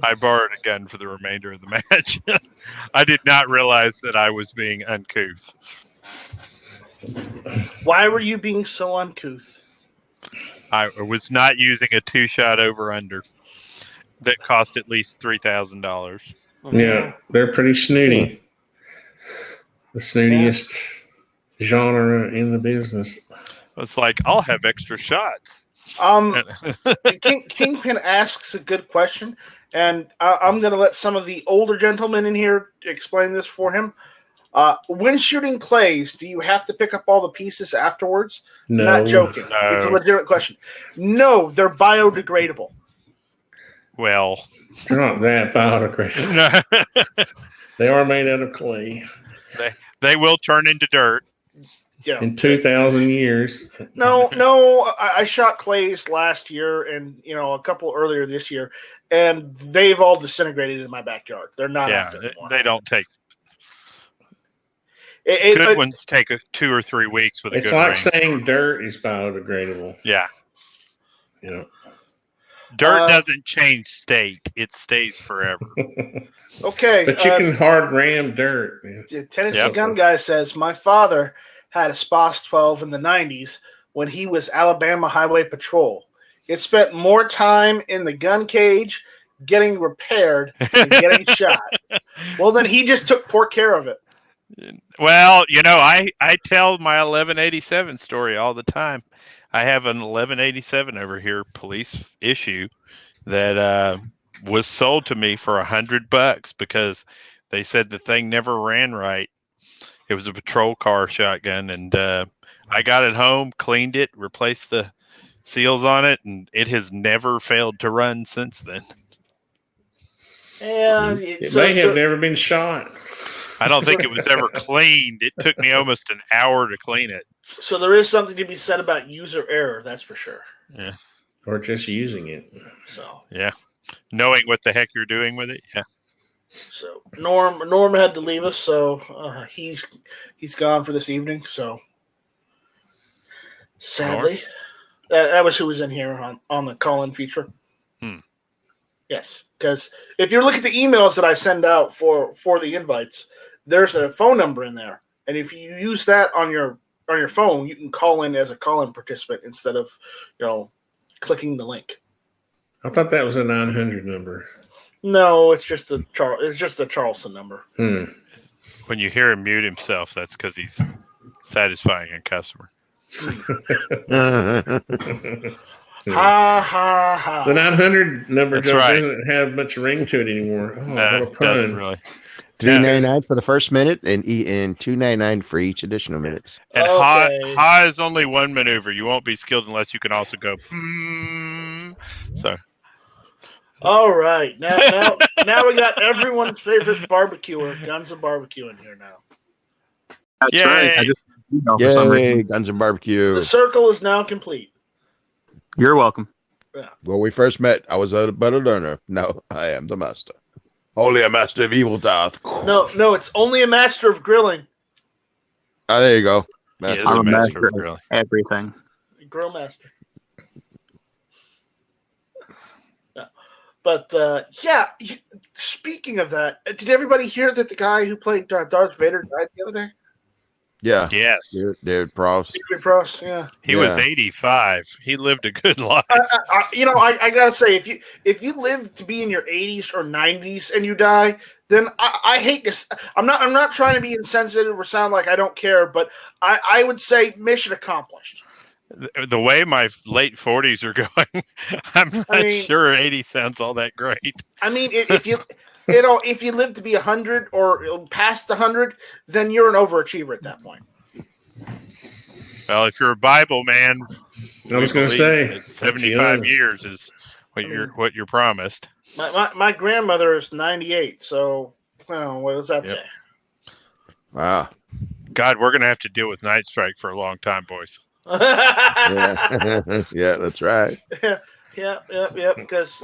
I borrowed a gun for the remainder of the match. I did not realize that I was being uncouth. Why were you being so uncouth? I was not using a 2-shot over/under that cost at least $3,000. Yeah, they're pretty snooty. The snootiest genre in the business. It's like, I'll have extra shots. Kingpin asks a good question, and I'm going to let some of the older gentlemen in here explain this for him. When shooting clays, do you have to pick up all the pieces afterwards? No. Not joking. No. It's a legitimate question. No, they're biodegradable. Well, they're not that biodegradable. They are made out of clay. They will turn into dirt. Yeah. In 2,000 years. No. I shot clays last year and a couple earlier this year, and they've all disintegrated in my backyard. They're not out there anymore. They don't take. Good ones take 2 or 3 weeks with a good It's like rain. saying dirt is biodegradable. Yeah. Yeah. Dirt doesn't change state. It stays forever. Okay. But you can hard ram dirt. Tennessee Gun Guy says, my father had a SPOS 12 in the 90s when he was Alabama Highway Patrol. It spent more time in the gun cage getting repaired than getting shot. Well, then he just took poor care of it. Well, I tell my 1187 story all the time. I have an 1187 over here, police issue, that was sold to me for $100 because they said the thing never ran right. It was a patrol car shotgun, and I got it home, cleaned it, replaced the seals on it, and it has never failed to run since then. And it may have never been shot. I don't think it was ever cleaned. It took me almost an hour to clean it. So there is something to be said about user error, that's for sure. Yeah. Or just using it. So yeah. Knowing what the heck you're doing with it. Yeah. So Norm had to leave us, so he's gone for this evening. So sadly, that was who was in here on the call-in feature. Yes, because if you look at the emails that I send out for the invites, there's a phone number in there, and if you use that on your phone, you can call in as a call-in participant instead of clicking the link. I thought that was a 900 number. No, it's just a Charleston number. When you hear him mute himself, that's because he's satisfying a customer. Ha ha ha! The 900 number doesn't have much ring to it anymore. Oh, no, what a it doesn't really. $3.99 for the first minute and $2.99 for each additional minutes. And ha is only one maneuver. You won't be skilled unless you can also go. So. All right, now we got everyone's favorite barbecuer, Guns and Barbecue, in here now. That's right. Yay, Guns and Barbecue. The circle is now complete. You're welcome. Yeah. When we first met, I was but a learner. Now I am the master. Only a master of evil thought. No, it's only a master of grilling. Oh, there you go. I'm a master of grilling. Everything. Grill master. Yeah. But, speaking of that, did everybody hear that the guy who played Darth Vader died the other day? Yeah. Yes. David Prost. David Prost, yeah. He was 85. He lived a good life. I gotta say, if you live to be in your 80s or 90s and you die, then I hate this. I'm not trying to be insensitive or sound like I don't care, but I would say mission accomplished. The way my late 40s are going, I'm not sure 80 sounds all that great. I mean, if you if you live to be 100 or past 100, then you're an overachiever at that point. Well, if you're a Bible man, I was going to say 75 years is what you're promised. My grandmother is 98, so what does that say? Wow. God, we're going to have to deal with Night Strike for a long time, boys. Yeah, that's right. Yeah. Because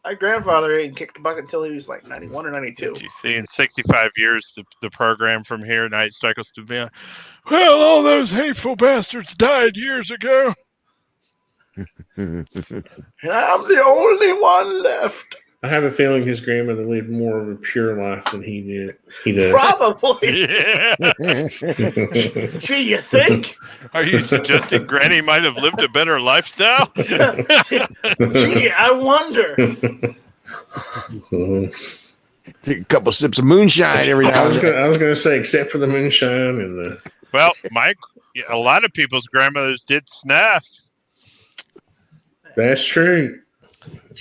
my grandfather ain't kicked a bucket until he was like 91 or 92. You see, in 65 years, the program from here, Night Strike, will still be on. Well, all those hateful bastards died years ago. And I'm the only one left. I have a feeling his grandmother lived more of a pure life than he did. He does. Probably. Yeah. Gee, you think? Are you suggesting Granny might have lived a better lifestyle? Gee, I wonder. Take a couple sips of moonshine every now and then. I was going to say, except for the moonshine and the. Well, a lot of people's grandmothers did snuff. That's true.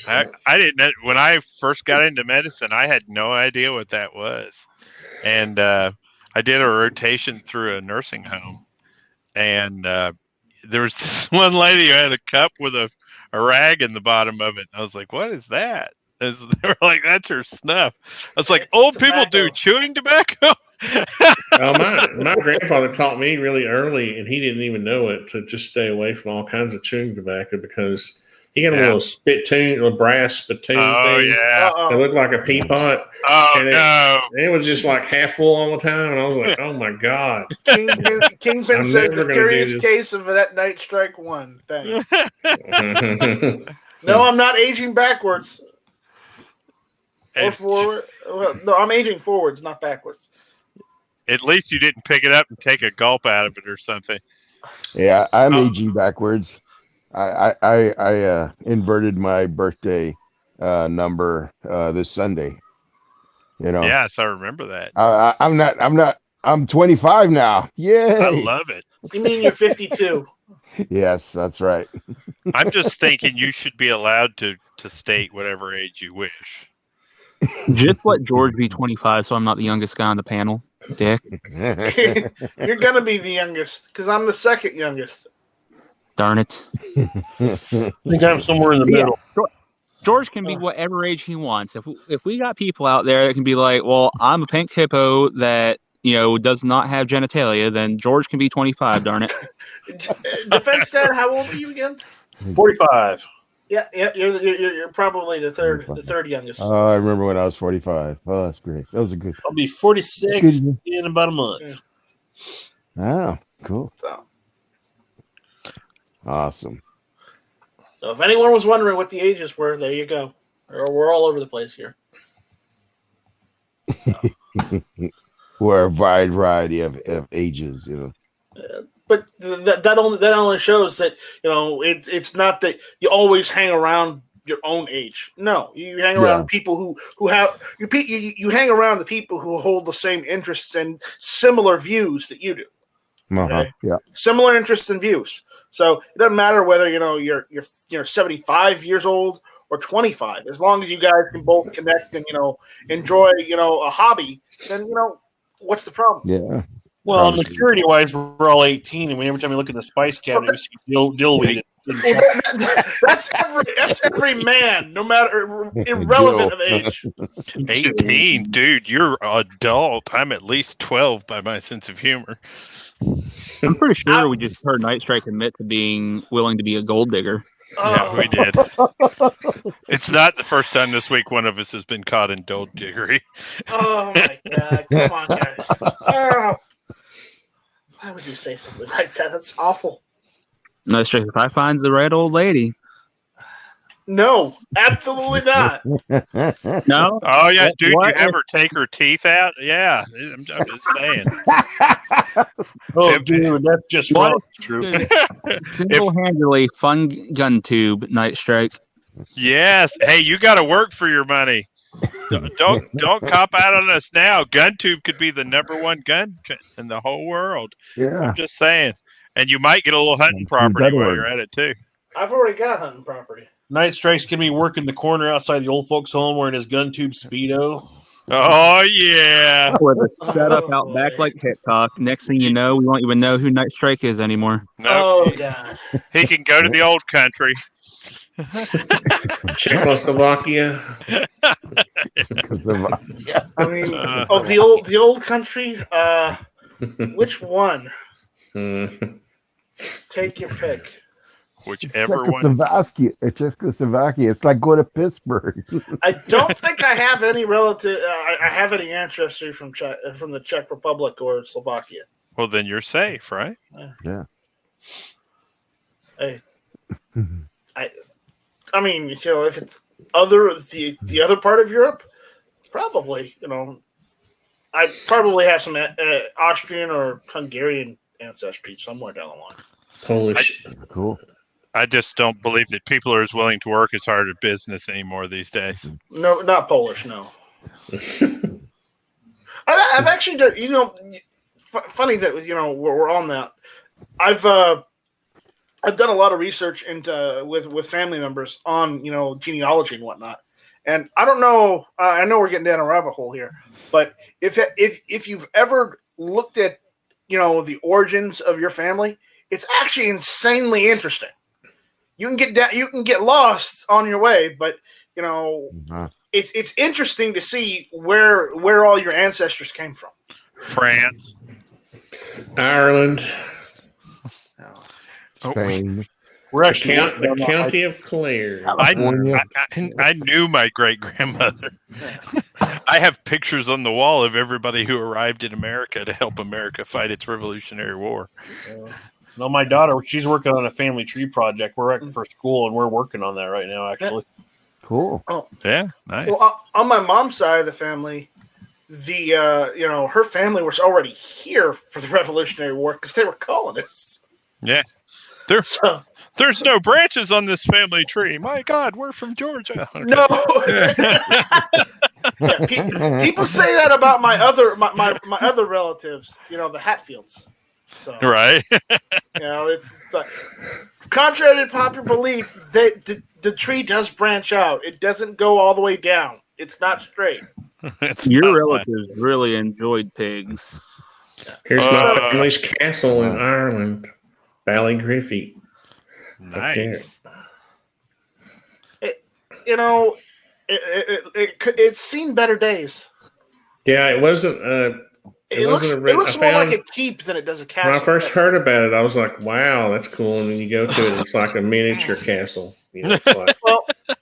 I didn't. When I first got into medicine, I had no idea what that was, and I did a rotation through a nursing home, and there was this one lady who had a cup with a rag in the bottom of it. I was like, "What is that?" They were like, "That's her snuff." I was like, "Old people do chewing tobacco." My grandfather taught me really early, and he didn't even know it, to just stay away from all kinds of chewing tobacco because he got a little spittoon, a brass spittoon thing. Yeah. It looked like a peapot. No. It was just like half full all the time, and I was like, "Oh my god!" Kingpin says the curious case of that Night Strike 1. Thanks. No, I'm not aging backwards. Or forward. No, I'm aging forwards, not backwards. At least you didn't pick it up and take a gulp out of it or something. Yeah, I'm aging backwards. I inverted my birthday number this Sunday. You know. Yes, I remember that. I'm 25 now. Yay! I love it. You mean you're 52? Yes, that's right. I'm just thinking you should be allowed to state whatever age you wish. Just let George be 25, so I'm not the youngest guy on the panel. Dick. You're gonna be the youngest because I'm the second youngest. Darn it. I think I'm somewhere in the middle. George can be whatever age he wants. If we got people out there that can be like, well, I'm a pink hippo that does not have genitalia, then George can be 25. Darn it. Defense Dad, how old are you again? 45. Yeah, you're probably the third youngest. Oh, I remember when I was 45. Oh, that's great. That was a good. I'll be 46 in about a month. Yeah. Oh, cool. So. Awesome. So if anyone was wondering what the ages were, there you go. We're all over the place here. We're a wide variety of ages, But that only shows that it's not that you always hang around your own age. No, you hang around people who have you hang around the people who hold the same interests and similar views that you do. Okay? Yeah, similar interests and views. So it doesn't matter whether you're 75 years old or 25. As long as you guys can both connect and enjoy a hobby, then what's the problem? Yeah. Well, maturity-wise, we're all 18, and every time you look in the spice cabinet, you see dillweed. That's every man, no matter irrelevant of age. 18, dude, you're adult. I'm at least 12 by my sense of humor. I'm pretty sure we just heard Night Strike admit to being willing to be a gold digger. Yeah, we did. It's not the first time this week one of us has been caught in gold diggery. Oh my god! Come on, guys. Oh. Why would you say something like that? That's awful. Night Strike, if I find the right old lady. No, absolutely not. No? Oh, yeah, dude, you ever take her teeth out? Yeah, I'm just saying. Dude, that's just wrong. True. Single-handedly fun GunTube Night Strike. Yes. Hey, you got to work for your money. Don't cop out on us now. GunTube could be the #1 gun in the whole world. Yeah. I'm just saying. And you might get a little hunting property while you're at it, too. I've already got hunting property. Night Strike's going to be working the corner outside the old folks' home wearing his GunTube Speedo. Oh, yeah. With a setup out back like Hitchcock. Next thing you know, we won't even know who Night Strike is anymore. No. Oh, God. He can go to the old country. Czechoslovakia. I mean, the old country. Which one? Take your pick. Whichever one. Czechoslovakia. It's like going to Pittsburgh. I don't think I have any relative. I have any ancestry from the Czech Republic or Slovakia. Well, then you're safe, right? Yeah. Hey, I mean, if it's the other part of Europe, probably. I probably have some Austrian or Hungarian ancestry somewhere down the line. Polish. Cool. I just don't believe that people are as willing to work as hard at business anymore these days. No, not Polish. No. I've actually done. Funny that we're on that. I've done a lot of research into with family members on genealogy and whatnot. And I don't know. I know we're getting down a rabbit hole here, but if you've ever looked at the origins of your family, it's actually insanely interesting. You can get down, you can get lost on your way, but it's interesting to see where all your ancestors came from. France, Ireland, Spain. We're actually the county of Clare. I knew my great grandmother. I have pictures on the wall of everybody who arrived in America to help America fight its Revolutionary War. No, my daughter, she's working on a family tree project. We're at for school, and we're working on that right now, actually. Cool. Oh, Yeah, nice. well, on my mom's side of the family, her family was already here for the Revolutionary War because they were colonists. Yeah. There's no branches on this family tree. My God, we're from Georgia. Okay. No. People say that about my other relatives, the Hatfields. So Right. it's contrary to popular belief, the tree does branch out. It doesn't go all the way down. It's not straight. Your relatives really enjoyed pigs. Here's my family's castle in Ireland, Ballygriffy. Nice. It's seen better days. Yeah, it wasn't. It looks more like a keep than it does a castle. When I first heard about it, I was like, "Wow, that's cool!" And then you go to it, it's like a miniature castle. It's like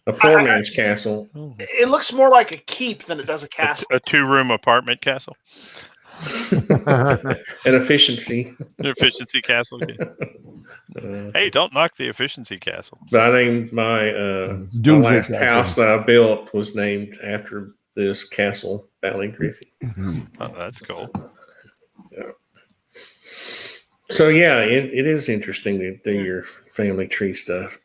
a poor man's castle. It looks more like a keep than it does a castle. A 2-room apartment castle. An efficiency. An efficiency castle. Yeah. Hey, don't knock the efficiency castle. But I named my last house that I built was named after this castle, Ballygriffy. Oh, that's cool. Yeah. So yeah, it is interesting to do your family tree stuff.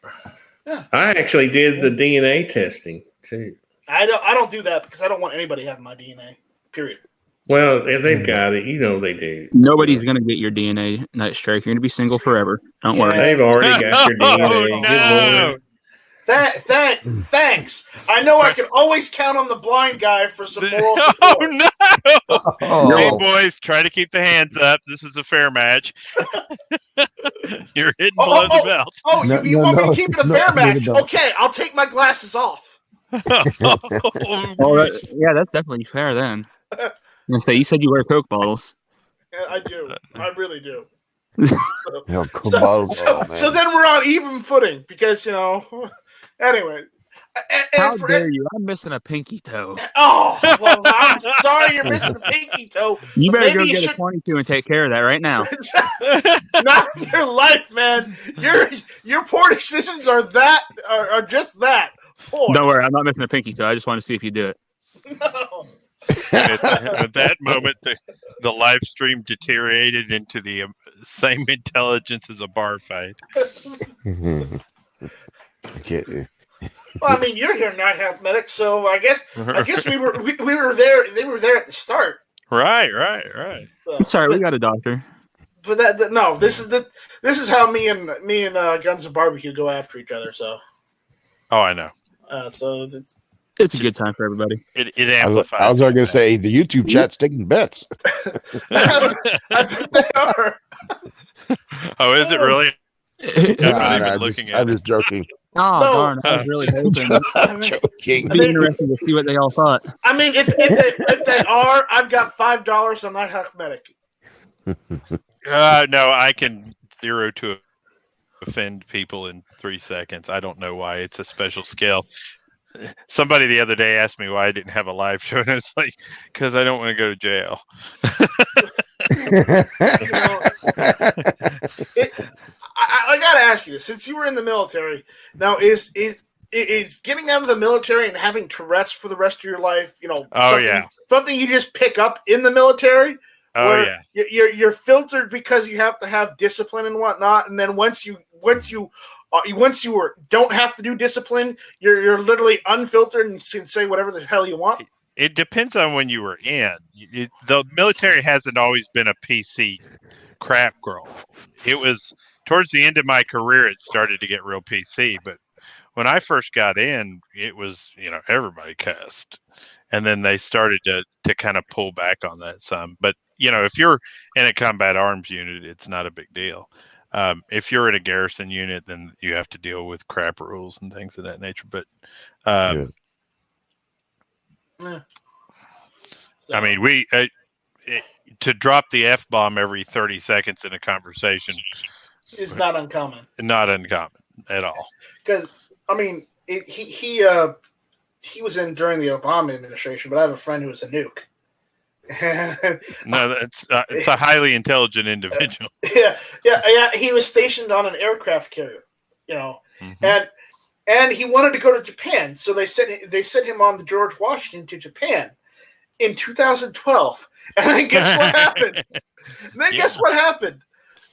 Yeah. I actually did the DNA testing too. I don't do that because I don't want anybody having my DNA. Period. Well, they've got it. They do. Nobody's going to get your DNA, Night Strike. You're going to be single forever. Don't worry. They've already got your DNA. Oh, no. Thanks. I know I can always count on the blind guy for some moral support. Oh, no. Hey, boys, try to keep the hands up. This is a fair match. You're hitting below the belt. You want me to keep it a fair match? Okay, I'll take my glasses off. Yeah, that's definitely fair then. I'm going to say, you said you wear Coke bottles. Yeah, I do. I really do. So then we're on even footing because, anyway. How dare you? I'm missing a pinky toe. Oh, well, I'm sorry you're missing a pinky toe. You better go get a 22 and take care of that right now. Not in your life, man. Your poor decisions are just that. Poor. Don't worry, I'm not missing a pinky toe. I just want to see if you do it. No. At that moment, the live stream deteriorated into the same intelligence as a bar fight. I get you. Well, I mean, you're here, Night Half Medic, so I guess we were there. They were there at the start. Right. So, Sorry, we got a doctor. But this is how me and Guns and Barbecue go after each other. So. Oh, I know. So it's a good time for everybody. It amplifies. I was going to say the YouTube chat's taking bets. I think they are. Oh, is it really? I'm just joking. Oh, darn. I was really hoping. I'm joking. It'd be interesting to see what they all thought. I mean, if they are, I've got $5 on Night Half Medic. No, I can 0 to offend people in 3 seconds. I don't know why. It's a special skill. Somebody the other day asked me why I didn't have a live show, and it's like, because I don't want to go to jail. I got to ask you this: since you were in the military, now is it's getting out of the military and having Tourette's for the rest of your life. Oh, something you just pick up in the military. Oh yeah, you're filtered because you have to have discipline and whatnot, and then once you don't have to do discipline, you're literally unfiltered and can say whatever the hell you want. It depends on when you were in. The military hasn't always been a PC crap girl. It was towards the end of my career it started to get real PC, but when I first got in, it was everybody cussed. And then they started to kind of pull back on that some. But, if you're in a combat arms unit, it's not a big deal. If you're in a garrison unit, then you have to deal with crap rules and things of that nature. But, I mean, to drop the F-bomb every 30 seconds in a conversation is not uncommon. Not uncommon at all. Because, I mean, he was in during the Obama administration, but I have a friend who was a nuke. No, it's a highly intelligent individual. Yeah. He was stationed on an aircraft carrier, and he wanted to go to Japan, so they sent him on the George Washington to Japan in 2012. And then guess what happened?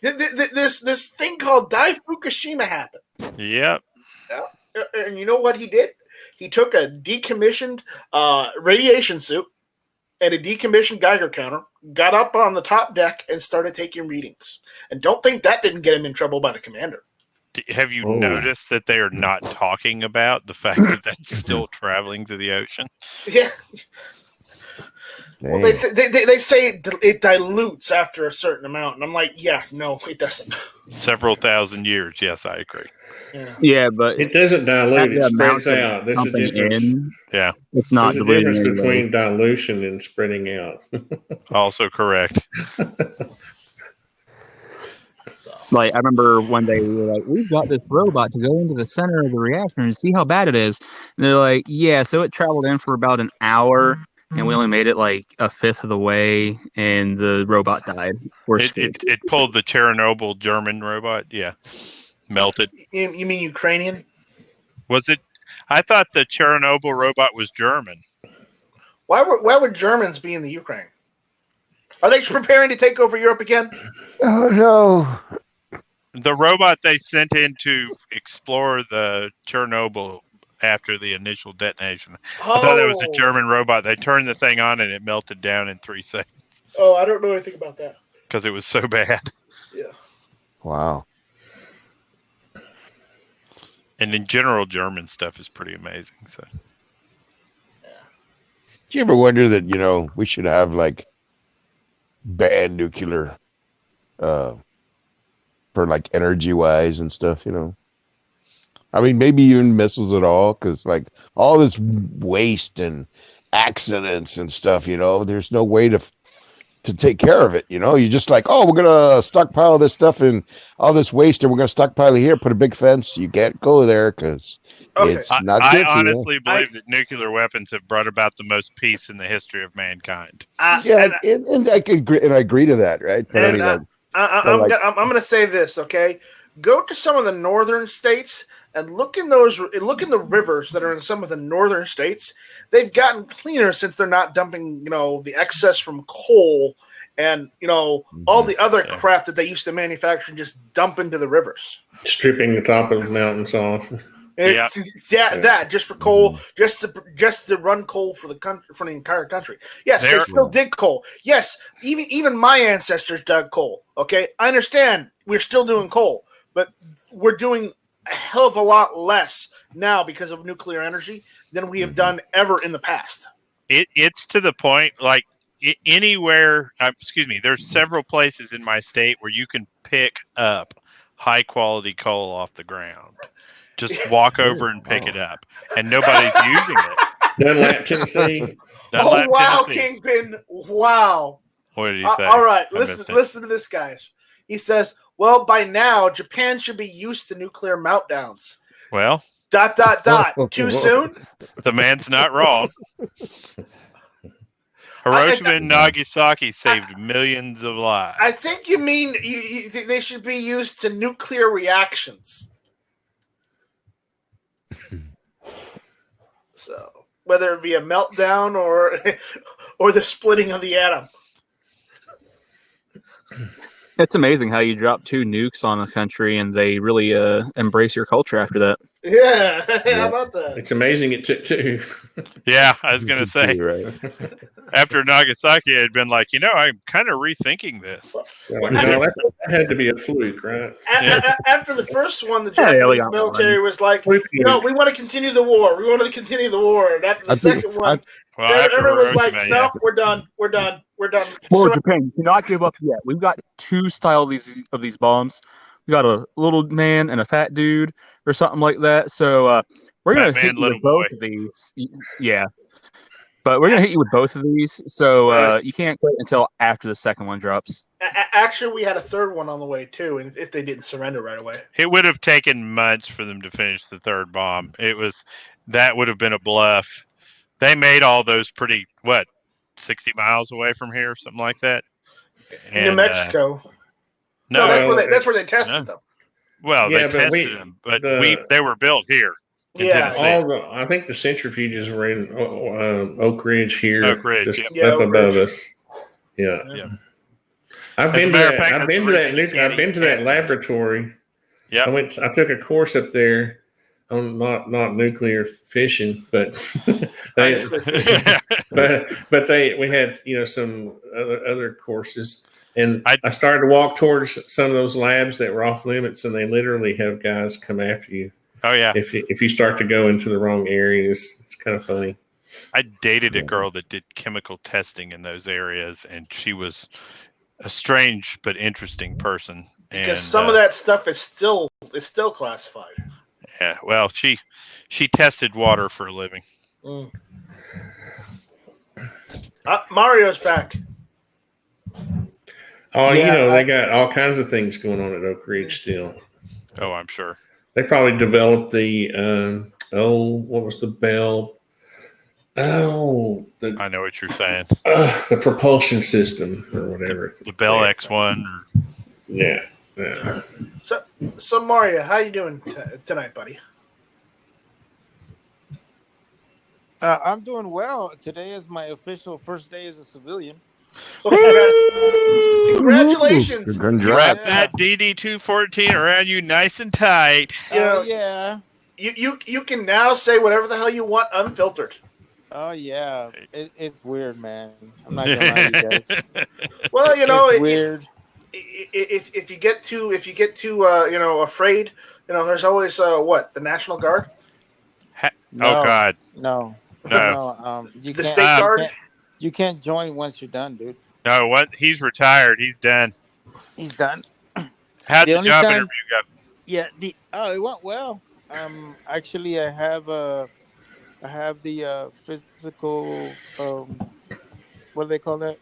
This thing called Dai Fukushima happened. Yep. Yeah. And you know what he did? He took a decommissioned radiation suit and a decommissioned Geiger counter, got up on the top deck, and started taking readings. And don't think that didn't get him in trouble by the commander. Have you noticed that they are not talking about the fact that that's still traveling to the ocean? Yeah. Well, they say it dilutes after a certain amount, and I'm like, yeah, no, it doesn't. Several thousand years, yes, I agree. Yeah, but it doesn't dilute; it spreads out. There's a difference. Yeah, it's not. There's a difference between dilution and spreading out. Also correct. Like, I remember one day we were like, we've got this robot to go into the center of the reactor and see how bad it is. And they're like, yeah, so it traveled in for about an hour. And we only made it like a fifth of the way, and the robot died. It pulled the Chernobyl German robot. Yeah, melted. You mean Ukrainian? Was it? I thought the Chernobyl robot was German. Why would Germans be in the Ukraine? Are they preparing to take over Europe again? Oh no! The robot they sent in to explore the Chernobyl after the initial detonation. I thought that was a German robot. They turned the thing on and it melted down in 3 seconds. Oh, I don't know anything about that. Because it was so bad. Yeah. Wow. And in general, German stuff is pretty amazing. So. Yeah. Do you ever wonder that, we should have like banned nuclear for like energy wise and stuff, I mean, maybe even missiles at all, because like all this waste and accidents and stuff, there's no way to take care of it. You're just like, oh, we're gonna stockpile this stuff and all this waste, and we're gonna stockpile it here. Put a big fence. You can't go there because it's not good. I honestly believe that nuclear weapons have brought about the most peace in the history of mankind. And I agree, and I agree to that, right? But I'm gonna say this, okay? Go to some of the northern states and look in the rivers that are in some of the northern states. They've gotten cleaner since they're not dumping, the excess from coal and, all the other crap that they used to manufacture and just dump into the rivers. Stripping the top of the mountains off. That just for coal, just to run coal for the country, for the entire country. Yes, they still dig coal. Yes, even my ancestors dug coal. Okay, I understand we're still doing coal, but we're doing a hell of a lot less now because of nuclear energy than we have done ever in the past. It's to the point, like anywhere. There's several places in my state where you can pick up high quality coal off the ground. Just walk over and pick it up, and nobody's using it. Dunlap, Tennessee. Tennessee. Kingpin! Wow. What did he say? All right, listen to this, guys. He says, "Well, by now, Japan should be used to nuclear meltdowns." Well. ... Too soon? The man's not wrong. Hiroshima and Nagasaki saved millions of lives. I think you mean they should be used to nuclear reactions. So whether it be a meltdown or the splitting of the atom. It's amazing how you drop 2 nukes on a country and they really embrace your culture after that. Yeah, how about that? It's amazing it took 2. Yeah, I was going to say. Right. After Nagasaki, I had been like, I'm kind of rethinking this. That had to be a fluke, right? After the first one, the Japanese military was like, we want to continue the war. We want to continue the war. And after the second one, everyone was like, no, we're done. We're done. We're done. Well, Japan, you cannot give up yet. We've got 2 styles of these bombs. We got a little man and a fat dude or something like that. So we're going to hit you with both of these. Yeah. But we're going to hit you with both of these. So you can't quit until after the second one drops. Actually, we had a third one on the way, too, and if they didn't surrender right away. It would have taken months for them to finish the third bomb. That would have been a bluff. They made all those 60 miles away from here, something like that. And, New Mexico. No, that's where they tested them. Well, they tested them, but they were built here. Yeah, I think the centrifuges were in Oak Ridge here, up above us. Yeah. I've been to that laboratory. Yeah, I took a course up there on not nuclear fission, but we had some other courses. And I started to walk towards some of those labs that were off limits, and they literally have guys come after you. Oh yeah! If you start to go into the wrong areas, it's kind of funny. I dated a girl that did chemical testing in those areas, and she was a strange but interesting person. Because some of that stuff is still classified. Yeah, well, she tested water for a living. Mario's back. Oh, yeah, they got all kinds of things going on at Oak Ridge still. Oh, I'm sure. They probably developed the what was the Bell? Oh, I know what you're saying. The propulsion system or whatever. The Bell X1. Yeah. So Mario, how you doing tonight, buddy? I'm doing well. Today is my official first day as a civilian. Congratulations! Congrats! That DD-214 around you, nice and tight. Yeah. You can now say whatever the hell you want, unfiltered. Oh yeah, it's weird, man. I'm not gonna lie to you guys. Well, it's weird. If you get too afraid, there's always the National Guard. Oh God, no. The State Guard. You can't join once you're done, dude. No, what? He's retired. He's done. He's done. How'd the job interview go? Yeah. It went well. Actually, I have the physical. What do they call that?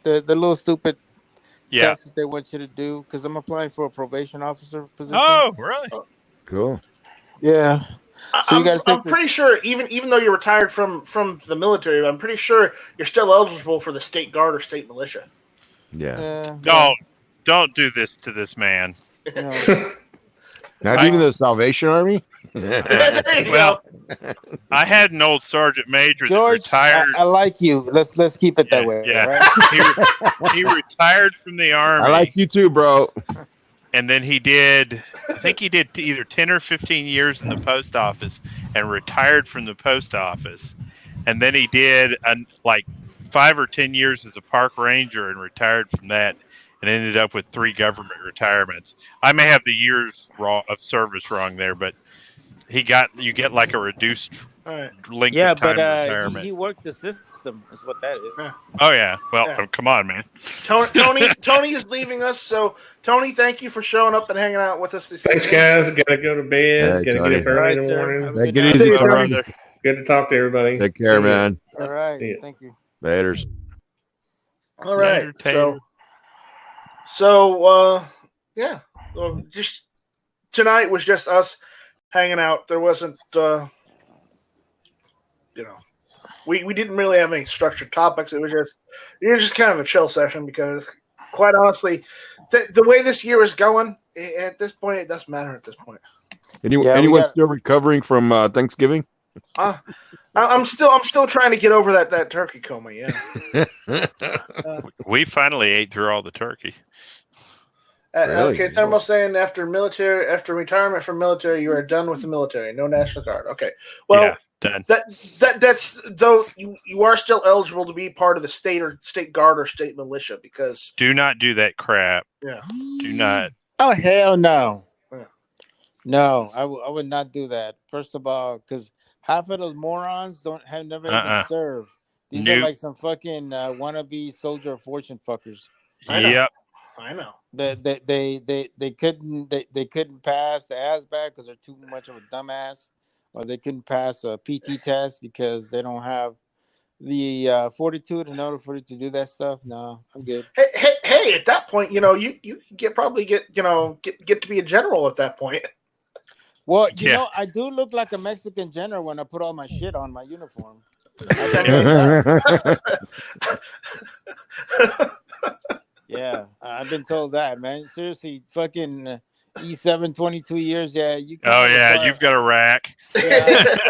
The little stupid test that they want you to do because I'm applying for a probation officer position. Oh, really? Cool. Yeah. So I'm pretty sure, even though you're retired from the military, I'm pretty sure you're still eligible for the State Guard or State Militia. Yeah. Don't do this to this man. Not even the Salvation Army. There you go. I had an old sergeant major George, that retired. I like you. Let's keep it that way. Yeah. Right? He retired from the Army. I like you too, bro. And then I think he did either 10 or 15 years in the post office and retired from the post office. And then he did 5 or 10 years as a park ranger and retired from that and ended up with 3 government retirements. I may have the years of service wrong there, but you get like a reduced length of time retirement. He worked the system is what that is. Oh yeah. Well, come on, man. Tony is leaving us, so Tony, thank you for showing up and hanging out with us this evening. Thanks, guys. Gotta go to bed. Gotta get up early in the morning. Take it easy, Tony. Good to talk to everybody. Take care, man. All right. Thank you. Laters. All right. So just tonight was just us hanging out. There wasn't we didn't really have any structured topics. It was just kind of a chill session because, quite honestly, the way this year is going, at this point, it doesn't matter at this point. Anyone still recovering from Thanksgiving? I'm still trying to get over that turkey coma. Yeah. We finally ate through all the turkey. Really? Okay, Thermal saying after retirement from military, you are done with the military. No National Guard. Okay. Well, Yeah, done. That's though you are still eligible to be part of the state guard or state militia because Do not do that crap. Yeah. Do not. Oh hell no. Yeah. No, I would not do that. First of all, because half of those morons have never even served. These are like some fucking wannabe soldier of fortune fuckers. Yep. I know. They couldn't pass the ASVAB because they're too much of a dumbass, or they couldn't pass a PT test because they don't have the fortitude in order for you to do that stuff. No, I'm good. Hey! At that point, you probably get to be a general at that point. Well, you know, I do look like a Mexican general when I put all my shit on my uniform. Yeah, I've been told that, man. Seriously, fucking E7, 22 years. Yeah, you. You've got a rack. Yeah,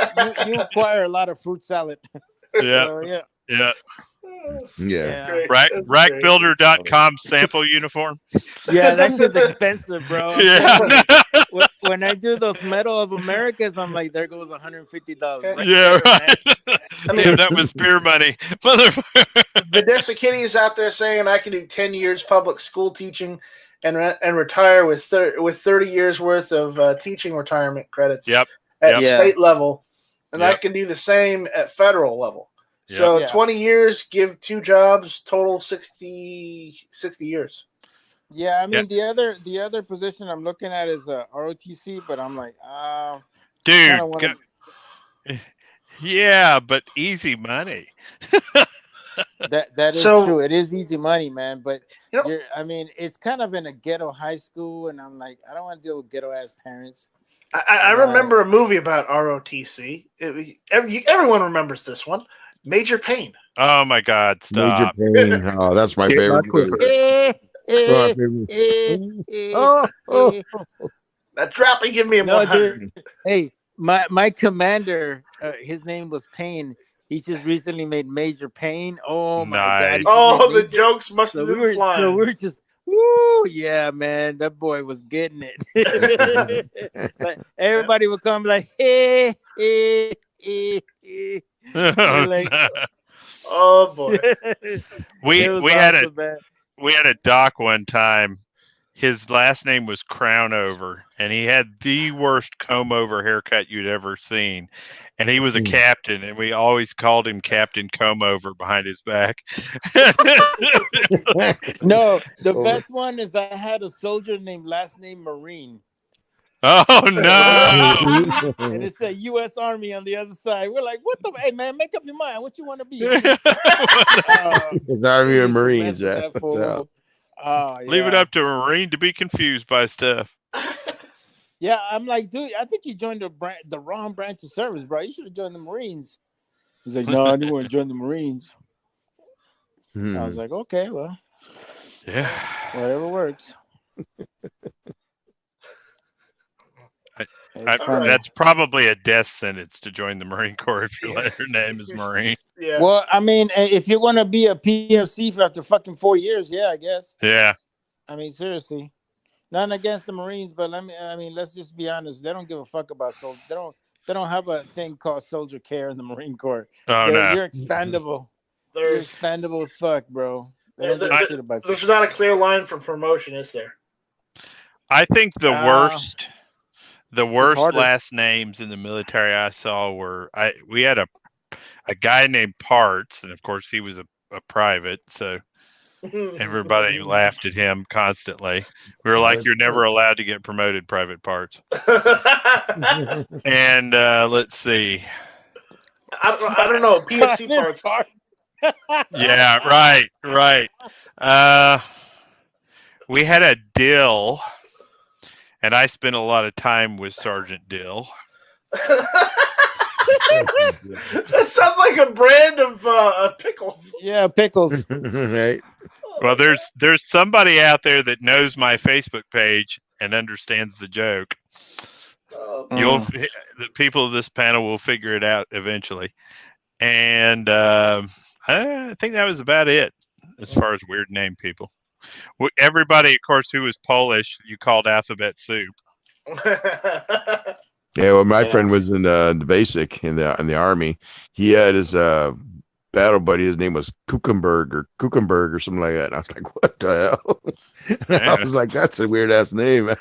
you acquire a lot of fruit salad. Yeah. So, yeah. Rackbuilder.com sample uniform. Yeah, that shit's expensive, bro. Yeah. When I do those Medal of Americas, I'm like, there goes $150. Right Yeah, there, right. Damn, that was beer money. Vanessa Kitty is out there saying I can do 10 years public school teaching and retire with 30 years worth of teaching retirement credits at state level. And I can do the same at federal level. Yep. So 20 years, give 2 jobs, total 60 years. Yeah, I mean the other position I'm looking at is ROTC, but I'm like, dude, yeah, but easy money. that is true. It is easy money, man. But it's kind of in a ghetto high school, and I'm like, I don't want to deal with ghetto ass parents. I remember a movie about ROTC. Everyone remembers this one. Major Pain. Oh my God! Stop. Major Pain. Oh, that's my favorite movie. That dropping give me a 100. Hey, my commander, his name was Payne. He just recently made Major Pain. Oh my God! Oh, the jokes must have been flying. So we're just, woo, yeah, man, that boy was getting it. Like, everybody would come like, like, oh boy. we had a doc one time. His last name was Crownover, and he had the worst comb over haircut you'd ever seen. And he was a captain, and we always called him Captain Comb Over behind his back. No, the best one is I had a soldier named last name Marine. Oh no! And it said U.S. Army on the other side. We're like, what the? Hey man, make up your mind. What you want to be? Army and Marines. Leave it up to a Marine to be confused by stuff. Yeah, I'm like, dude, I think you joined the wrong branch of service, bro. You should have joined the Marines. He's like, no, I didn't want to join the Marines. I was like, okay, well, yeah, whatever works. That's probably a death sentence to join the Marine Corps if your later name is Marine. Yeah. Well, I mean, if you're going to be a PFC after fucking 4 years, yeah, I guess. Yeah. I mean, seriously, nothing against the Marines, but let's just be honest. They don't give a fuck about soldiers. They don't have a thing called soldier care in the Marine Corps. Oh, no. You're expendable. You're expendable as fuck, bro. They don't give a shit about you. There's not a clear line for promotion, is there? I think the worst last names in the military I saw were we had a guy named Parts, and of course he was a private, so everybody laughed at him constantly. We were like, "You're never allowed to get promoted, Private Parts." And let's see. I don't know. PFC Parts. Yeah, right. We had a Dill. And I spent a lot of time with Sergeant Dill. That sounds like a brand of pickles. Yeah, pickles. Right. Well, there's somebody out there that knows my Facebook page and understands the joke. The people of this panel will figure it out eventually. And I think that was about it as far as weird name people. Everybody, of course, who was Polish, you called alphabet soup. Yeah, well, my friend was in the basic in the army. He had his battle buddy. His name was Kuchenberg or something like that. And I was like, "What the hell?" I was like, "That's a weird ass name, man."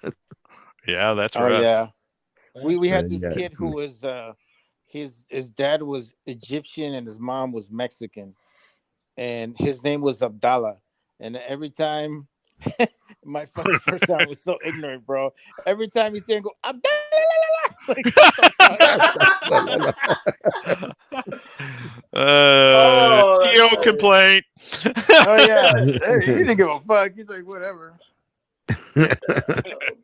Yeah, that's right. Oh yeah, we had this kid who was his dad was Egyptian and his mom was Mexican, and his name was Abdallah. And every time, my fucking first time was so ignorant, bro. Every time he said, "Go Abdallah," complaint. Oh yeah, hey, he didn't give a fuck. He's like, whatever. Oh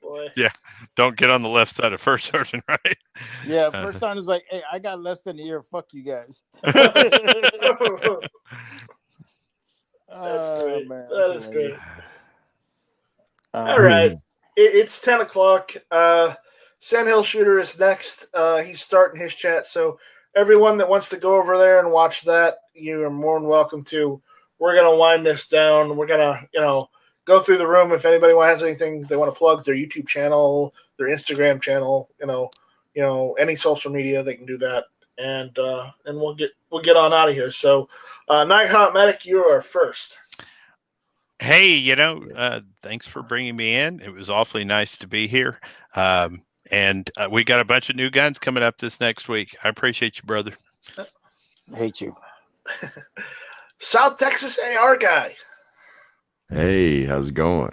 boy. Yeah, don't get on the left side of first sergeant, right? Yeah, first sergeant is like, "Hey, I got less than a year. Fuck you guys." That's great. Man, that is great. All All right. It's 10 o'clock. Sandhill Shooter is next. He's starting his chat. So everyone that wants to go over there and watch that, you are more than welcome to. We're going to wind this down. We're going to, go through the room. If anybody has anything they want to plug, their YouTube channel, their Instagram channel, any social media, they can do that. And we'll get on out of here. So, Night Hot Medic, you are first. Hey, thanks for bringing me in. It was awfully nice to be here. And we got a bunch of new guns coming up this next week. I appreciate you, brother. Hate you. South Texas AR guy. Hey, how's it going?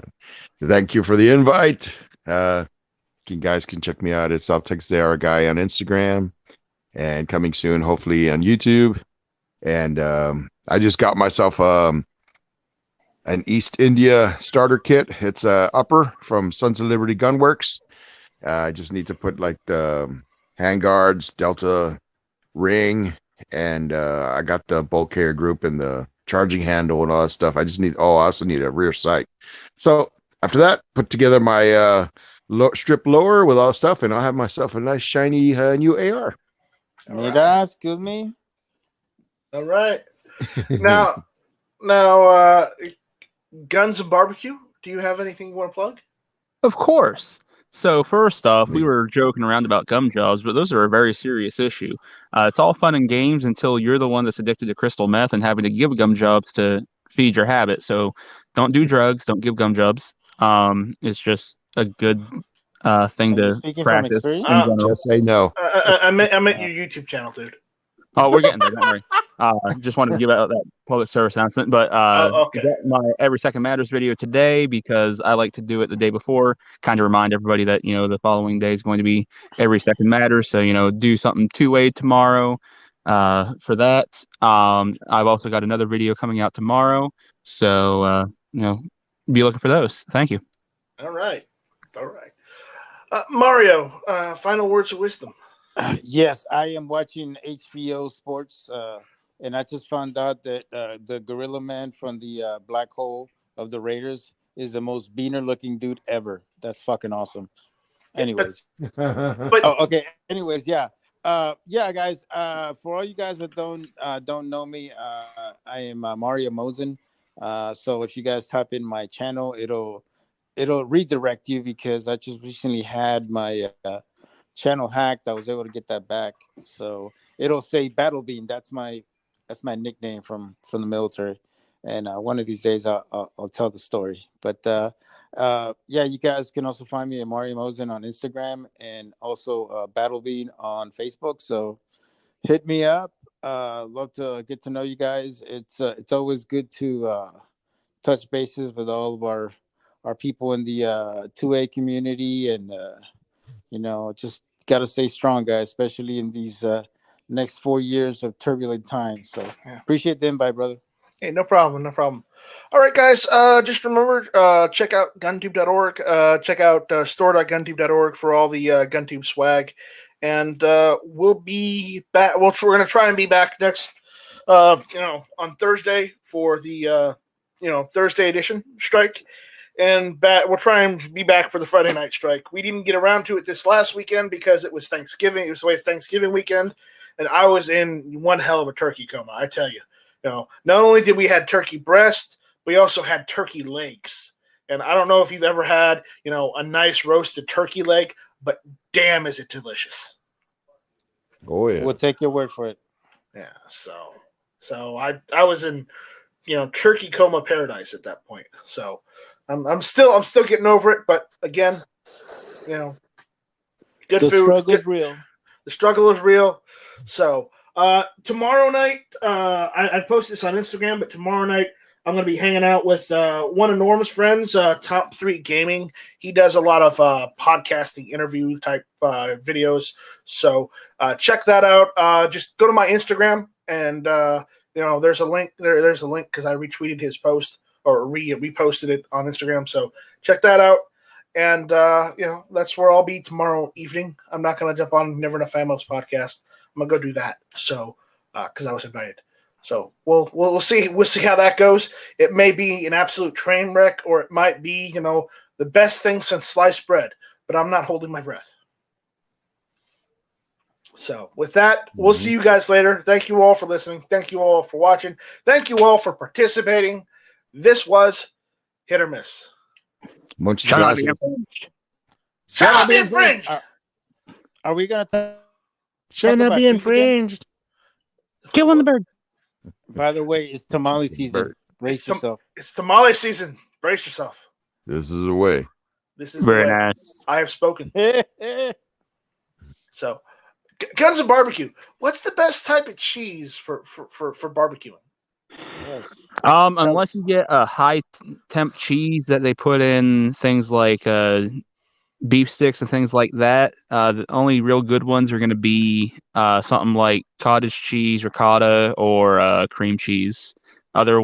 Thank you for the invite. You guys can check me out at South Texas AR guy on Instagram. And coming soon, hopefully on YouTube. And I just got myself an East India starter kit. It's a upper from Sons of Liberty Gunworks. I just need to put like the handguards, Delta ring, and I got the bolt carrier group and the charging handle and all that stuff. I also need a rear sight. So after that, put together my strip lower with all the stuff, and I'll have myself a nice shiny new AR. Mira, excuse me. All right. Now, Guns and Barbecue. Do you have anything you want to plug? Of course. So first off, we were joking around about gum jobs, but those are a very serious issue. It's all fun and games until you're the one that's addicted to crystal meth and having to give gum jobs to feed your habit. So don't do drugs. Don't give gum jobs. It's just a good thing to practice in general. Just say no. I meant your YouTube channel, dude. Oh, we're getting there. Don't worry. Just wanted to give out that public service announcement. But okay. Got my Every Second Matters video today because I like to do it the day before, kind of remind everybody that, the following day is going to be Every Second Matters. So, do something two-way tomorrow for that. I've also got another video coming out tomorrow. So, be looking for those. Thank you. All right. Mario, final words of wisdom. Yes, I am watching HBO Sports, and I just found out that the Gorilla Man from the Black Hole of the Raiders is the most beaner-looking dude ever. That's fucking awesome. Anyways, okay. Anyways, yeah, guys. For all you guys that don't know me, I am Mario Mosen. So if you guys type in my channel, it'll redirect you because I just recently had my channel hacked. I was able to get that back, so it'll say Battle Bean. That's my nickname from the military, and one of these days I'll tell the story. But you guys can also find me at Mario Mosen on Instagram and also Battle Bean on Facebook. So hit me up. Love to get to know you guys. It's always good to touch bases with all of our people in the 2A community, and just got to stay strong, guys, especially in these next 4 years of turbulent times. So appreciate the invite, brother. Hey, no problem. All right, guys, just remember, check out guntube.org. Check out store.guntube.org for all the GunTube swag. And we'll be back. Well, we're going to try and be back next, on Thursday for the, Thursday edition strike. and we'll try and be back for the Friday night strike. We didn't get around to it this last weekend because it was Thanksgiving. It was the way Thanksgiving weekend, and I was in one hell of a turkey coma. I tell you, not only did we had turkey breast, we also had turkey legs. And I don't know if you've ever had, a nice roasted turkey leg, but damn, is it delicious. Oh yeah. We'll take your word for it. Yeah. So I was in, turkey coma paradise at that point. So I'm still getting over it. But again, good the food. Struggle is real. The struggle is real. So tomorrow night, I posted this on Instagram, but tomorrow night, I'm going to be hanging out with one of Norm's friends, Top 3 Gaming. He does a lot of podcasting interview type videos. So check that out. Just go to my Instagram and, there's a link there. There's a link because I retweeted his post or reposted it on Instagram. So check that out. And, that's where I'll be tomorrow evening. I'm not going to jump on Never Enough Ammo's podcast. I'm going to go do that. So, because I was invited. So we'll see. We'll see how that goes. It may be an absolute train wreck, or it might be, the best thing since sliced bread. But I'm not holding my breath. So with that, we'll see you guys later. Thank you all for listening. Thank you all for watching. Thank you all for participating. This was Hit or Miss. Shut up, be infringed. Shut up, be infringed. Are we gonna? Shut up, be infringed. Killing the bird. By the way, it's tamale season. Brace yourself. It's tamale season. Brace yourself. This is the way. This is very nice. I have spoken. So, Guns and Barbecue. What's the best type of cheese for barbecuing? Yes. Unless you get a high temp cheese that they put in things like beef sticks and things like that, the only real good ones are going to be something like cottage cheese, ricotta, or cream cheese. Other